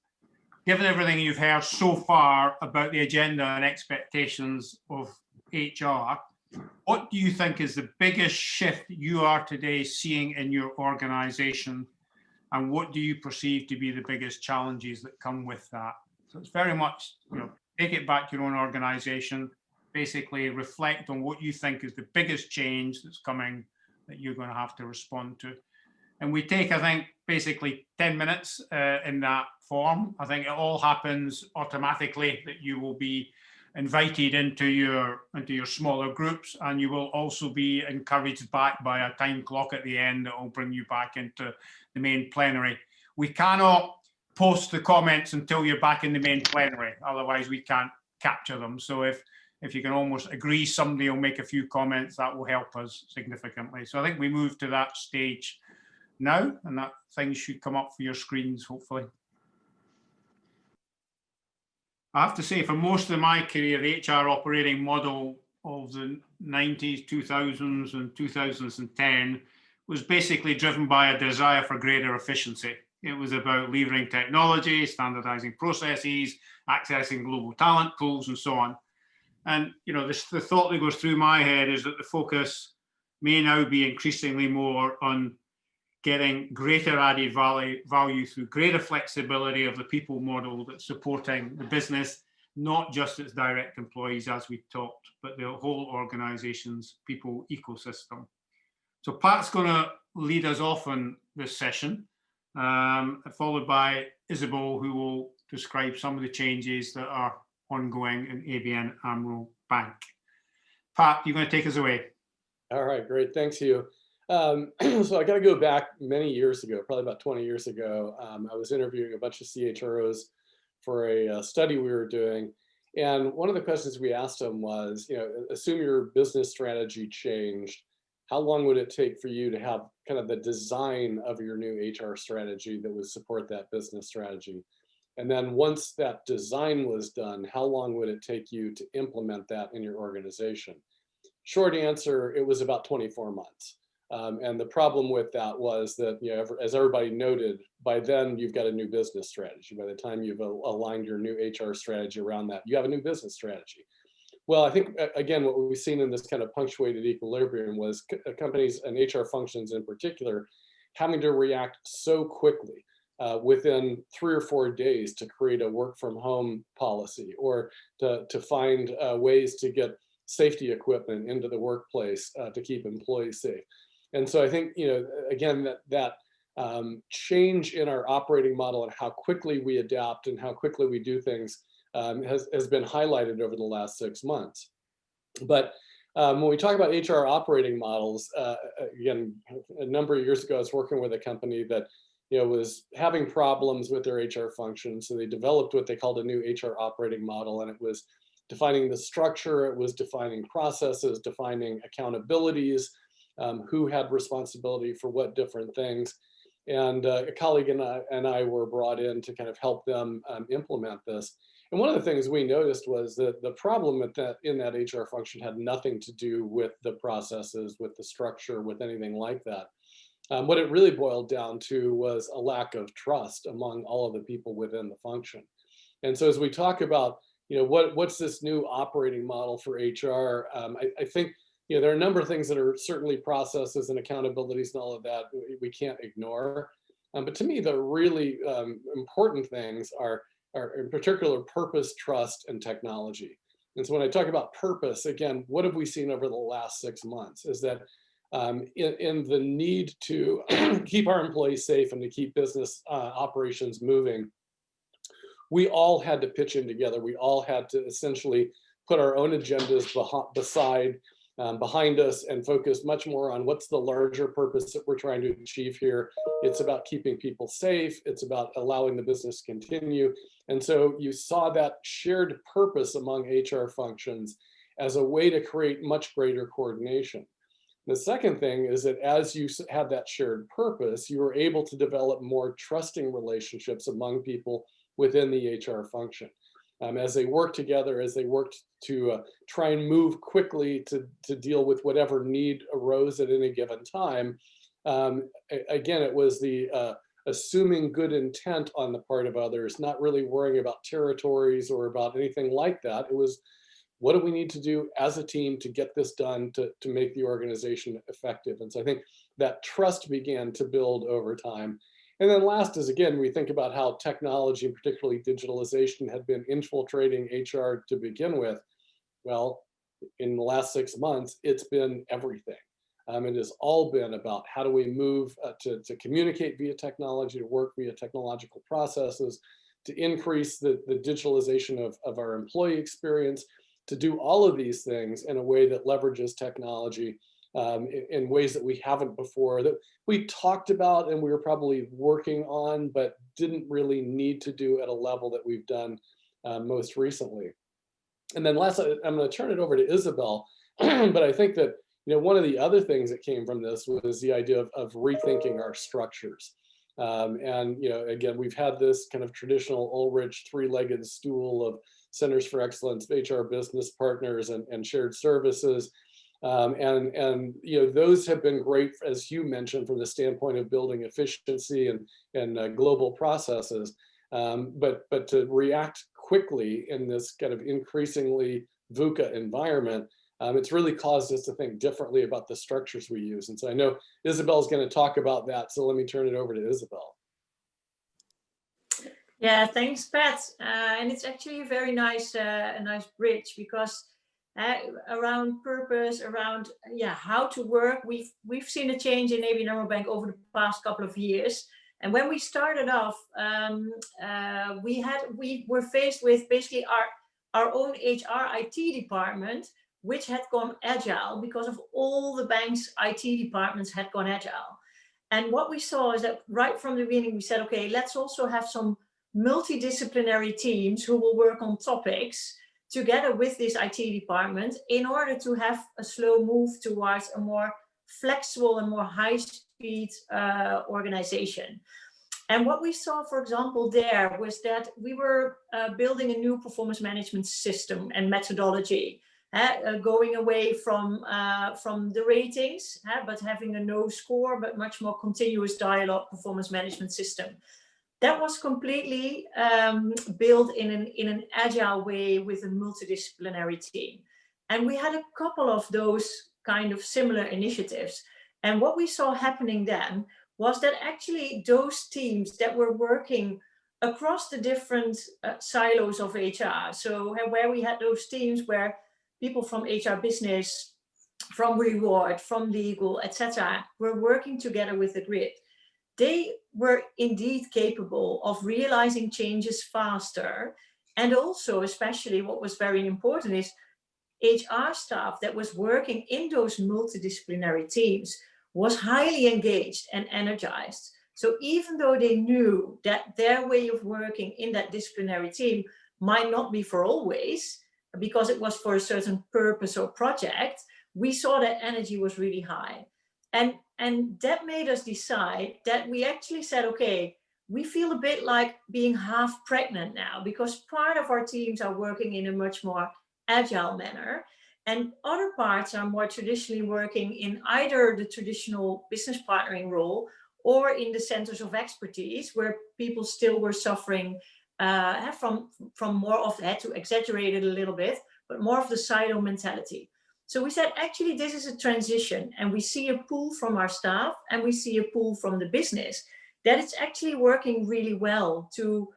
given everything you've heard so far about the agenda and expectations of HR, what do you think is the biggest shift you are today seeing in your organization? And what do you perceive to be the biggest challenges that come with that? So it's very much, you know, take it back to your own organization, basically reflect on what you think is the biggest change that's coming that you're going to have to respond to. And we take, I think, basically 10 minutes in that form. I think it all happens automatically, that you will be invited into your smaller groups, and you will also be encouraged back by a time clock at the end that will bring you back into the main plenary. We cannot post the comments until you're back in the main plenary, otherwise we can't capture them. So if you can almost agree somebody will make a few comments, that will help us significantly. So I think we move to that stage now, and that things should come up for your screens, hopefully. I have to say, for most of my career, the HR operating model of the 90s, 2000s and 2010 was basically driven by a desire for greater efficiency. It was about leveraging technology, standardizing processes, accessing global talent pools, and so on. And you know, the thought that goes through my head is that the focus may now be increasingly more on getting greater added value through greater flexibility of the people model that's supporting the business, not just its direct employees as we talked, but the whole organization's people ecosystem. So Pat's going to lead us off on this session, followed by Isabel, who will describe some of the changes that are ongoing in ABN AMRO Bank. Pat, you're going to take us away. All right, great. Thanks, Hugh. So I got to go back many years ago, probably about 20 years ago. I was interviewing a bunch of CHROs for a study we were doing. And one of the questions we asked them was, you know, assume your business strategy changed, how long would it take for you to have kind of the design of your new HR strategy that would support that business strategy? And then once that design was done, how long would it take you to implement that in your organization? Short answer, it was about 24 months. And the problem with that was that, you know, as everybody noted, by then you've got a new business strategy. By the time you've aligned your new HR strategy around that, you have a new business strategy. Well, I think, again, what we've seen in this kind of punctuated equilibrium was companies and HR functions in particular having to react so quickly within 3 or 4 days to create a work from home policy, or to find ways to get safety equipment into the workplace to keep employees safe. And so I think, again, that change in our operating model and how quickly we adapt and how quickly we do things has been highlighted over the last 6 months. But when we talk about HR operating models, again, a number of years ago, I was working with a company that was having problems with their HR function. So they developed what they called a new HR operating model, and it was defining the structure, it was defining processes, defining accountabilities, who had responsibility for what different things. And a colleague and I were brought in to kind of help them implement this. And one of the things we noticed was that the problem with that in that HR function had nothing to do with the processes, with the structure, with anything like that. What it really boiled down to was a lack of trust among all of the people within the function. And so as we talk about, what's this new operating model for HR, I think there are a number of things that are certainly processes and accountabilities and all of that we can't ignore. But to me, the really important things are in particular purpose, trust, and technology. And so when I talk about purpose, again, what have we seen over the last 6 months is that in the need to keep our employees safe and to keep business operations moving, we all had to pitch in together. We all had to essentially put our own agendas behind us and focus much more on what's the larger purpose that we're trying to achieve here. It's about keeping people safe. It's about allowing the business to continue. And so you saw that shared purpose among HR functions as a way to create much greater coordination. The second thing is that as you had that shared purpose, you were able to develop more trusting relationships among people within the HR function. As they worked together, as they worked to try and move quickly to deal with whatever need arose at any given time. Again, it was the assuming good intent on the part of others, not really worrying about territories or about anything like that. It was, what do we need to do as a team to get this done to make the organization effective? And so I think that trust began to build over time. And then last is, again, we think about how technology, and particularly digitalization, had been infiltrating HR to begin with. Well, in the last 6 months, it's been everything. It has all been about how do we move to communicate via technology, to work via technological processes, to increase the digitalization of our employee experience, to do all of these things in a way that leverages technology in ways that we haven't before, that we talked about and we were probably working on, but didn't really need to do at a level that we've done most recently. And then last, I'm going to turn it over to Isabel, but I think that one of the other things that came from this was the idea of rethinking our structures. And again, we've had this kind of traditional Ulrich three-legged stool of centers for excellence, HR business partners, and shared services. And those have been great, as you mentioned, from the standpoint of building efficiency and global processes. But to react quickly in this kind of increasingly VUCA environment, it's really caused us to think differently about the structures we use. And so I know Isabel's going to talk about that. So let me turn it over to Isabel. Yeah, thanks, Pat. And it's actually a very nice bridge, because around purpose, around how to work, we've seen a change in ABN AMRO Bank over the past couple of years. And when we started off, we were faced with basically our own HR IT department, which had gone agile because of all the bank's IT departments had gone agile. And what we saw is that right from the beginning, we said, okay, let's also have some multidisciplinary teams who will work on topics together with this IT department in order to have a slow move towards a more flexible and more high-speed organization. And what we saw, for example, there was that we were building a new performance management system and methodology, going away from the ratings, but having a no score, but much more continuous dialogue performance management system. That was completely built in an agile way with a multidisciplinary team. And we had a couple of those kind of similar initiatives. And what we saw happening then was that actually those teams that were working across the different silos of HR, so where we had those teams where people from HR business, from reward, from legal, etc., were working together with the grid, they were indeed capable of realizing changes faster. And also, especially what was very important is HR staff that was working in those multidisciplinary teams was highly engaged and energized. So even though they knew that their way of working in that disciplinary team might not be for always, because it was for a certain purpose or project, we saw that energy was really high. And that made us decide that we actually said, okay, we feel a bit like being half pregnant now, because part of our teams are working in a much more agile manner, and other parts are more traditionally working in either the traditional business partnering role or in the centers of expertise, where people still were suffering from more of, had to exaggerate it a little bit, but more of the silo mentality. So we said, actually, this is a transition, and we see a pull from our staff and we see a pull from the business, that it's actually working really well to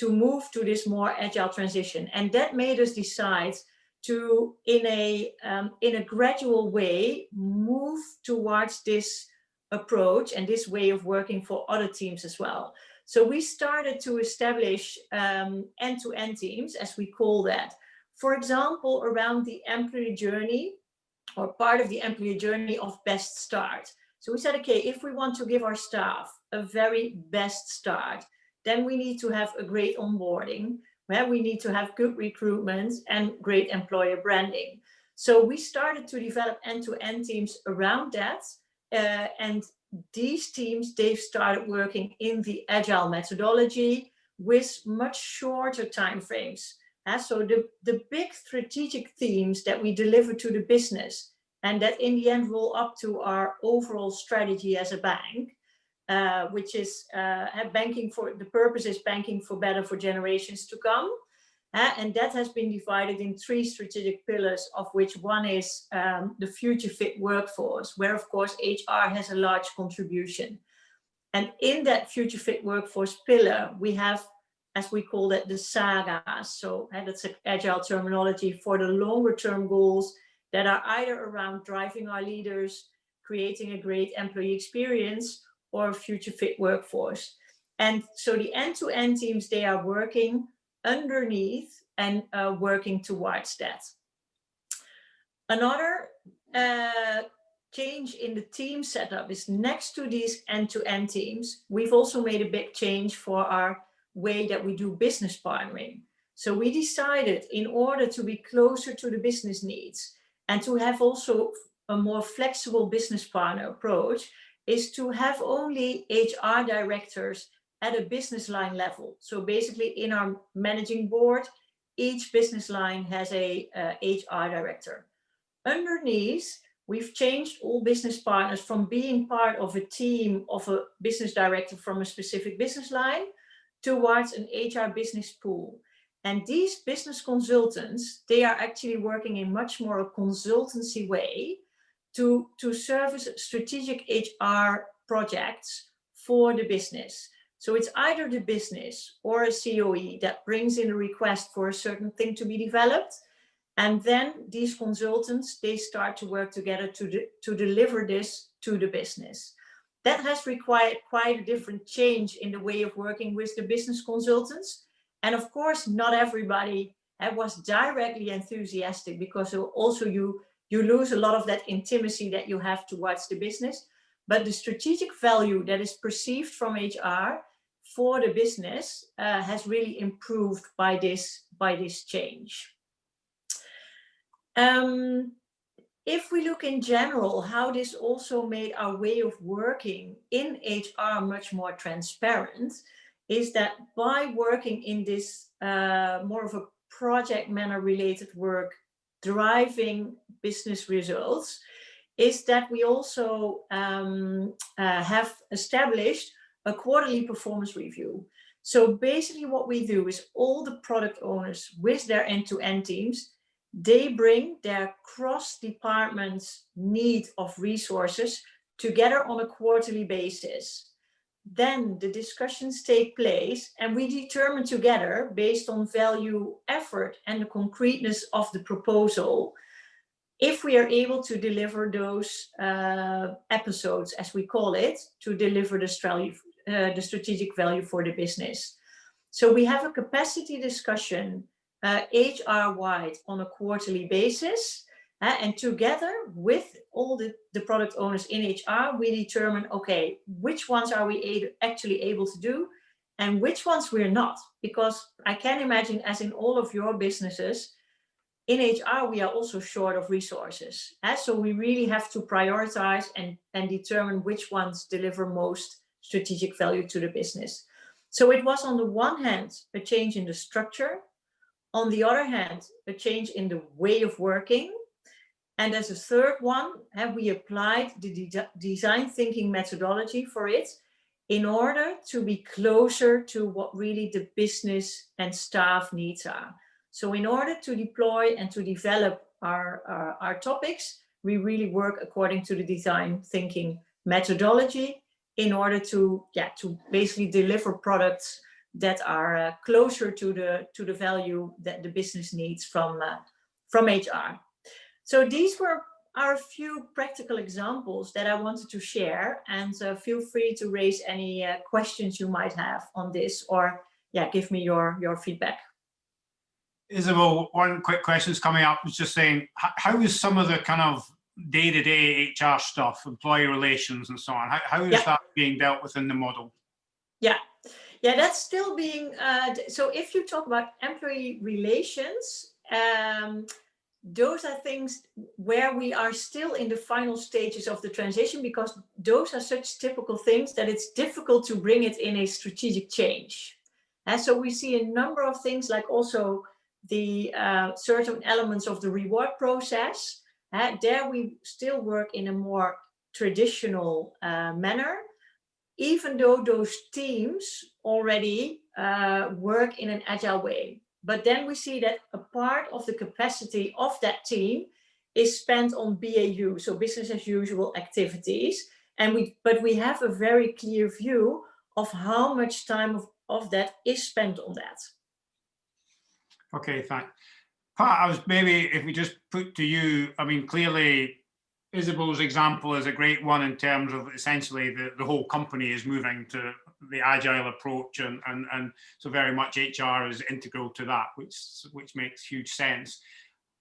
move to this more agile transition. And that made us decide to, in a gradual way, move towards this approach and this way of working for other teams as well. So we started to establish end-to-end teams, as we call that. For example, around the employee journey, or part of the employee journey of best start. So we said, okay, if we want to give our staff a very best start, then we need to have a great onboarding, where we need to have good recruitment and great employer branding. So we started to develop end-to-end teams around that. And these teams, they've started working in the agile methodology with much shorter timeframes. So the big strategic themes that we deliver to the business, and that in the end roll up to our overall strategy as a bank, which is banking for, the purpose is banking for better for generations to come. And that has been divided in 3 strategic pillars, of which one is the future fit workforce, where of course HR has a large contribution. And in that future fit workforce pillar, we have, as we call it, the sagas. So that's an agile terminology for the longer term goals that are either around driving our leaders, creating a great employee experience, or future fit workforce. And so the end-to-end teams, they are working underneath and working towards that. Another change in the team setup is, next to these end-to-end teams, we've also made a big change for our way that we do business partnering. So we decided, in order to be closer to the business needs and to have also a more flexible business partner approach, is to have only HR directors at a business line level. So basically, in our managing board, each business line has a HR director. Underneath, we've changed all business partners from being part of a team of a business director from a specific business line towards an HR business pool. And these business consultants, they are actually working in much more a consultancy way to service strategic HR projects for the business. So it's either the business or a COE that brings in a request for a certain thing to be developed. And then these consultants, they start to work together to deliver this to the business. That has required quite a different change in the way of working with the business consultants. And of course, not everybody was directly enthusiastic, because also you lose a lot of that intimacy that you have towards the business. But the strategic value that is perceived from HR for the business has really improved by this change. If we look in general, how this also made our way of working in HR much more transparent, is that by working in this more of a project manner related work, driving business results, is that we also have established a quarterly performance review. So basically what we do is, all the product owners with their end-to-end teams, they bring their cross-department need of resources together on a quarterly basis. Then the discussions take place and we determine together, based on value, effort, and the concreteness of the proposal, if we are able to deliver those episodes, as we call it, to deliver the strategic value for the business. So we have a capacity discussion HR-wide on a quarterly basis. And together with all the product owners in HR, we determine, okay, which ones are we actually able to do and which ones we're not. Because I can imagine, as in all of your businesses, in HR, we are also short of resources. So we really have to prioritize and determine which ones deliver most strategic value to the business. So it was, on the one hand, a change in the structure. On the other hand, a change in the way of working. And as a third one, we applied the design thinking methodology for it in order to be closer to what really the business and staff needs are. So in order to deploy and to develop our topics, we really work according to the design thinking methodology in order to basically deliver products that are closer to the value that the business needs from HR. So these were a few practical examples that I wanted to share, and feel free to raise any questions you might have on this, or give me your feedback. Isabel, one quick question is coming up, was just saying, how is some of the kind of day-to-day HR stuff, employee relations and so on, how is that being dealt with in the model? Yeah, that's still being, so if you talk about employee relations, those are things where we are still in the final stages of the transition, because those are such typical things that it's difficult to bring it in a strategic change. And so we see a number of things, like also the certain elements of the reward process. There we still work in a more traditional manner, even though those teams already work in an agile way. But then we see that a part of the capacity of that team is spent on BAU, so business as usual activities. But we have a very clear view of how much time of that is spent on that. Okay, thanks. Pat, maybe if we just put to you, I mean, clearly Isabel's example is a great one in terms of essentially the whole company is moving to the agile approach, and so very much HR is integral to that, which makes huge sense.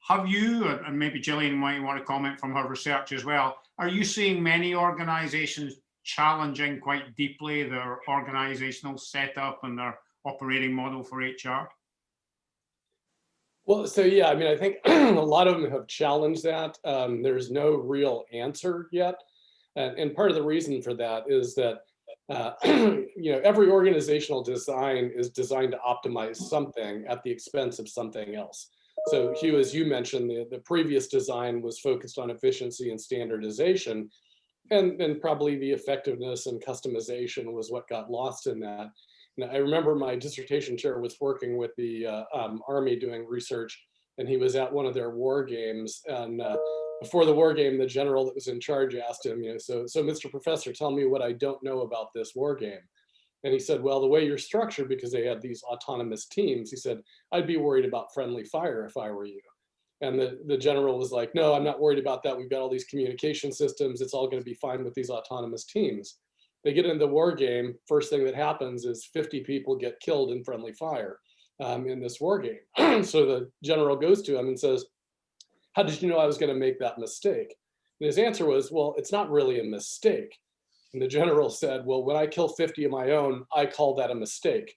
Have you, and maybe Gillian might want to comment from her research as well, are you seeing many organizations challenging quite deeply their organizational setup and their operating model for HR? Well, so yeah, I mean, I think a lot of them have challenged that. There's no real answer yet. And part of the reason for that is that, every organizational design is designed to optimize something at the expense of something else. So Hugh, as you mentioned, the previous design was focused on efficiency and standardization, and probably the effectiveness and customization was what got lost in that. Now, I remember my dissertation chair was working with the Army doing research, and he was at one of their war games. And before the war game, the general that was in charge asked him, so Mr. Professor, tell me what I don't know about this war game. And he said, well, the way you're structured, because they had these autonomous teams, he said, I'd be worried about friendly fire if I were you. And the general was like, no, I'm not worried about that. We've got all these communication systems. It's all going to be fine with these autonomous teams. They get into the war game. First thing that happens is 50 people get killed in friendly fire in this war game. So the general goes to him and says, how did you know I was going to make that mistake? And his answer was, well, it's not really a mistake. And the general said, well, when I kill 50 of my own, I call that a mistake.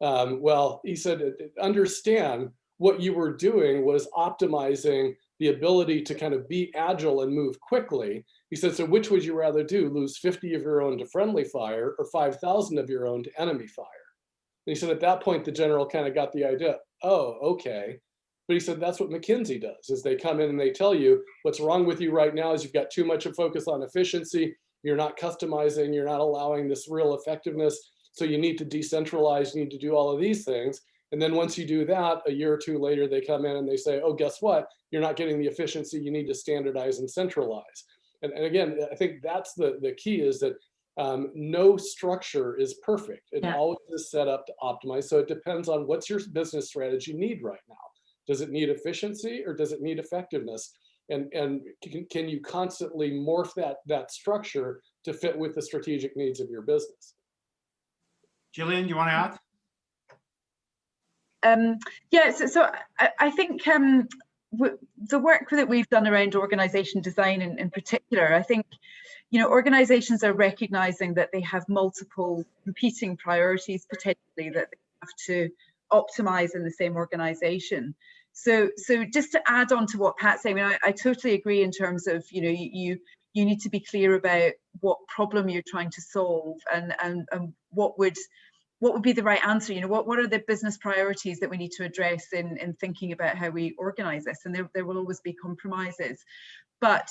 Well, he said, understand what you were doing was optimizing the ability to kind of be agile and move quickly. He said, so which would you rather do, lose 50 of your own to friendly fire or 5,000 of your own to enemy fire? And he said, at that point, the general kind of got the idea, oh, okay. But he said, that's what McKinsey does, is they come in and they tell you what's wrong with you right now is you've got too much of focus on efficiency. You're not customizing, you're not allowing this real effectiveness. So you need to decentralize, you need to do all of these things. And then once you do that, a year or two later, they come in and they say, oh, guess what? You're not getting the efficiency, you need to standardize and centralize. And again, I think that's the key, is that no structure is perfect. It always is set up to optimize. So it depends on what's your business strategy need right now. Does it need efficiency or does it need effectiveness? And can you constantly morph that structure to fit with the strategic needs of your business? Gillian, do you want to add? Yeah, so I think the work that we've done around organization design in particular, I think, you know, organizations are recognizing that they have multiple competing priorities potentially that they have to optimize in the same organization. So just to add on to what Pat's saying, I mean, I totally agree in terms of, you know, you need to be clear about what problem you're trying to solve and what would be the right answer. You know, what are the business priorities that we need to address in thinking about how we organize this? And there will always be compromises, but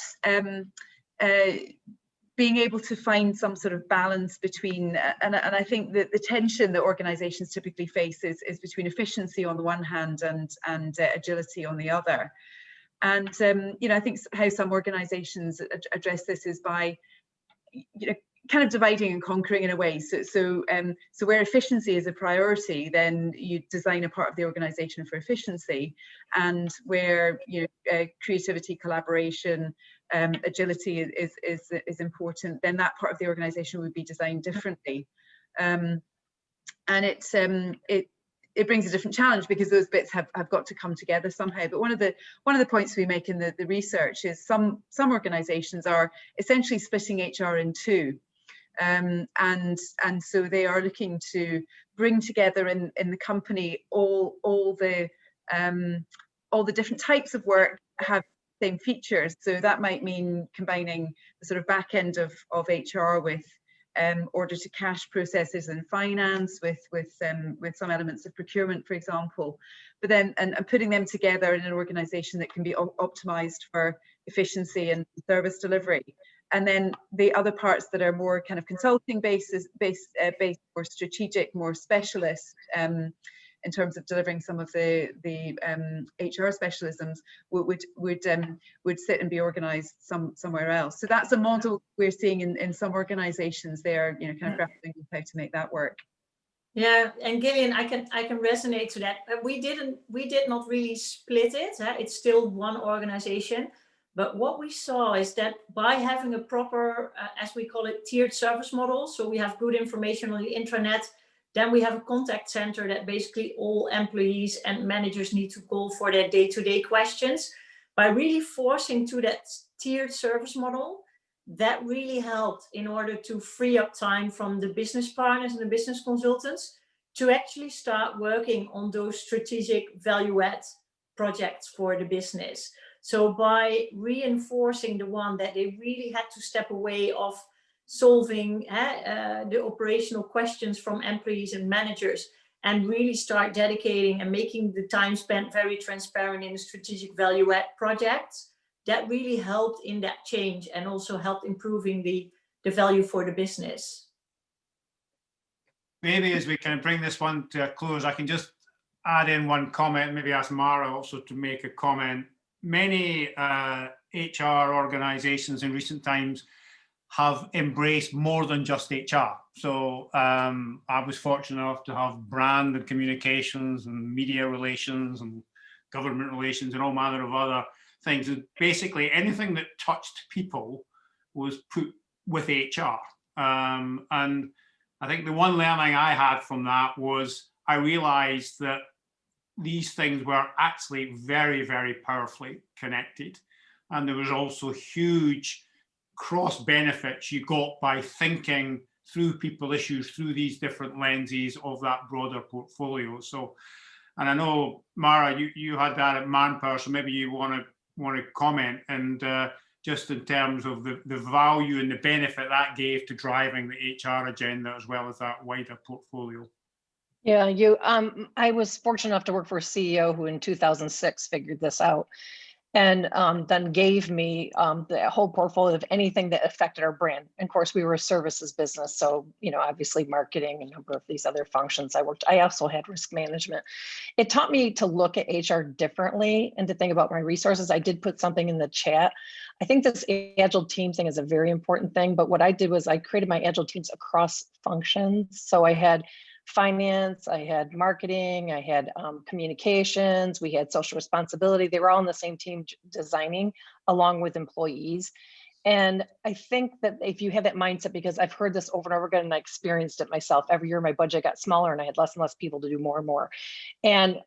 being able to find some sort of balance between, and I think that the tension that organizations typically face is between efficiency on the one hand and agility on the other. And you know, I think how some organizations address this is by, you know, kind of dividing and conquering in a way. So where efficiency is a priority, then you design a part of the organization for efficiency, and where, you know, creativity, collaboration, agility is important, then that part of the organization would be designed differently. And it brings a different challenge because those bits have got to come together somehow. But one of the points we make in the research is some organizations are essentially splitting HR in two. And so they are looking to bring together in the company all the different types of work have the same features. So that might mean combining the sort of back end of HR with order to cash processes and finance with some elements of procurement, for example, but then and putting them together in an organization that can be optimized for efficiency and service delivery. And then the other parts that are more kind of consulting based, more strategic, more specialist in terms of delivering some of the HR specialisms would sit and be organised somewhere else. So that's a model we're seeing in some organisations. They're, you know, kind of grappling with how to make that work. Yeah, and Gillian, I can resonate to that. We did not really split it. It's still one organisation. But what we saw is that by having a proper, as we call it, tiered service model, so we have good information on the intranet, then we have a contact center that basically all employees and managers need to call for their day-to-day questions. By really forcing to that tiered service model, that really helped in order to free up time from the business partners and the business consultants to actually start working on those strategic value-add projects for the business. So by reinforcing the one that they really had to step away of solving the operational questions from employees and managers and really start dedicating and making the time spent very transparent in the strategic value add projects, that really helped in that change and also helped improving the value for the business. Maybe as we kind of bring this one to a close, I can just add in one comment, maybe ask Mara also to make a comment. Many HR organizations in recent times have embraced more than just HR. So I was fortunate enough to have brand and communications and media relations and government relations and all manner of other things. And basically anything that touched people was put with HR. And I think the one learning I had from that was I realized that these things were actually very, very powerfully connected. And there was also huge cross benefits you got by thinking through people issues through these different lenses of that broader portfolio. So, and I know, Mara, you had that at Manpower, so maybe you want to comment and just in terms of the value and the benefit that gave to driving the HR agenda as well as that wider portfolio. Yeah, I was fortunate enough to work for a CEO who in 2006 figured this out. and then gave me the whole portfolio of anything that affected our brand. And of course, we were a services business. So, obviously marketing and a number of these other functions I also had risk management. It taught me to look at HR differently and to think about my resources. I did put something in the chat. I think this agile team thing is a very important thing, but what I did was I created my agile teams across functions. So I had finance, I had marketing, I had communications, we had social responsibility. They were all in the same team designing along with employees. And I think that if you have that mindset, because I've heard this over and over again and I experienced it myself, every year my budget got smaller and I had less and less people to do more and more. And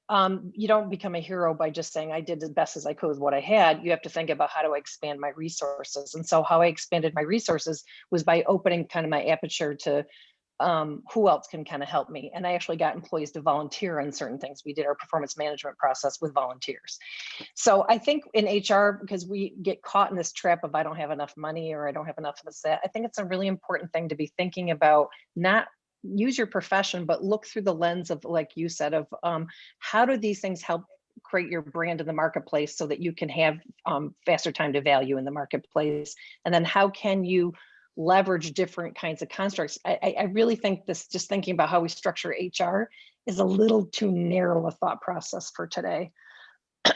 you don't become a hero by just saying I did as best as I could with what I had. You have to think about how do I expand my resources. And so how I expanded my resources was by opening kind of my aperture to who else can kind of help me. And I actually got employees to volunteer on certain things. We did our performance management process with volunteers. So I think in HR, because we get caught in this trap of I don't have enough money or I don't have enough of this, that, I think it's a really important thing to be thinking about, not use your profession, but look through the lens of, like you said, of how do these things help create your brand in the marketplace so that you can have faster time to value in the marketplace? And then how can you leverage different kinds of constructs? I really think this, just thinking about how we structure HR, is a little too narrow a thought process for today.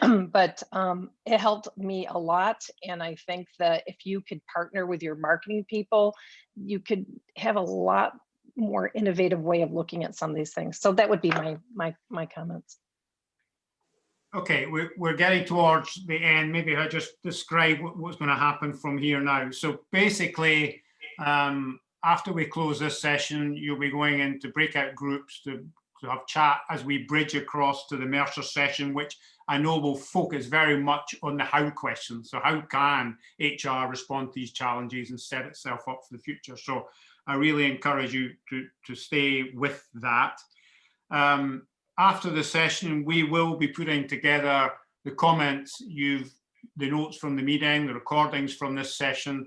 But it helped me a lot. And I think that if you could partner with your marketing people, you could have a lot more innovative way of looking at some of these things. So that would be my comments. Okay, we're getting towards the end. Maybe I just describe what's going to happen from here now. So basically, after we close this session, you'll be going into breakout groups to have chat as we bridge across to the Mercer session, which I know will focus very much on the how question. So how can HR respond to these challenges and set itself up for the future? So I really encourage you to stay with that. After the session, we will be putting together the comments, the notes from the meeting, the recordings from this session,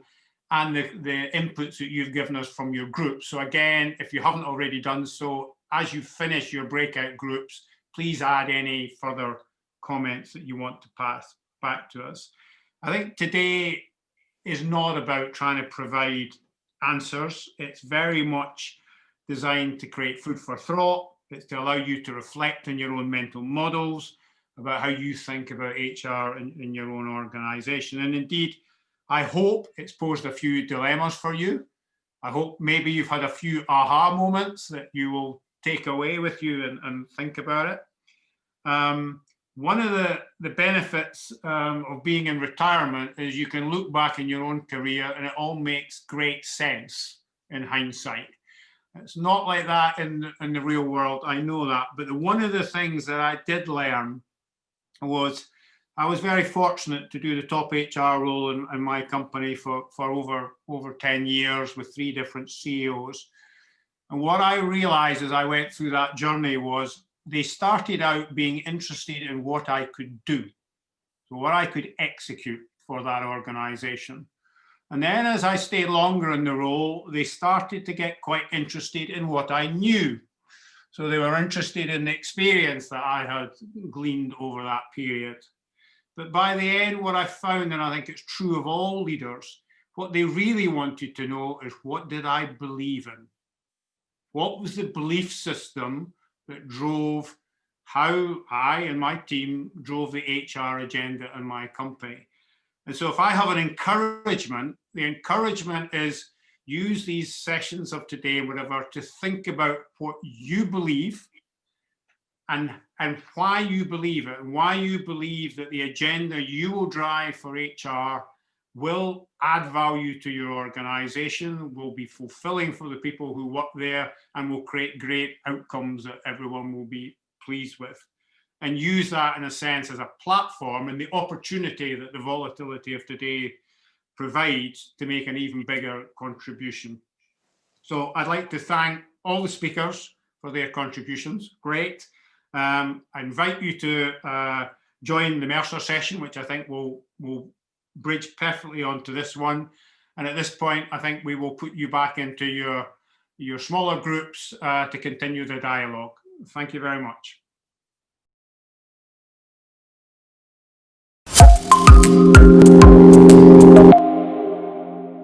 and the inputs that you've given us from your group. So again, if you haven't already done so, as you finish your breakout groups, please add any further comments that you want to pass back to us. I think today is not about trying to provide answers. It's very much designed to create food for thought. It's to allow you to reflect on your own mental models about how you think about HR in your own organization. And indeed, I hope it's posed a few dilemmas for you. I hope maybe you've had a few aha moments that you will take away with you and think about it. One of the benefits of being in retirement is you can look back in your own career and it all makes great sense in hindsight. It's not like that in the real world, I know that. But one of the things that I did learn was I was very fortunate to do the top HR role in my company for over 10 years with 3 different CEOs. And what I realized as I went through that journey was they started out being interested in what I could do, so what I could execute for that organization. And then as I stayed longer in the role, they started to get quite interested in what I knew. So they were interested in the experience that I had gleaned over that period. But by the end, what I found, and I think it's true of all leaders, what they really wanted to know is, what did I believe in? What was the belief system that drove how I and my team drove the HR agenda in my company? And so if I have an encouragement, the encouragement is use these sessions of today, whatever, to think about what you believe and why you believe it, and why you believe that the agenda you will drive for HR will add value to your organization, will be fulfilling for the people who work there, and will create great outcomes that everyone will be pleased with. And use that in a sense as a platform and the opportunity that the volatility of today provides to make an even bigger contribution. So I'd like to thank all the speakers for their contributions. Great. I invite you to join the Mercer session, which I think will bridge perfectly onto this one. And at this point, I think we will put you back into your smaller groups to continue the dialogue. Thank you very much. you.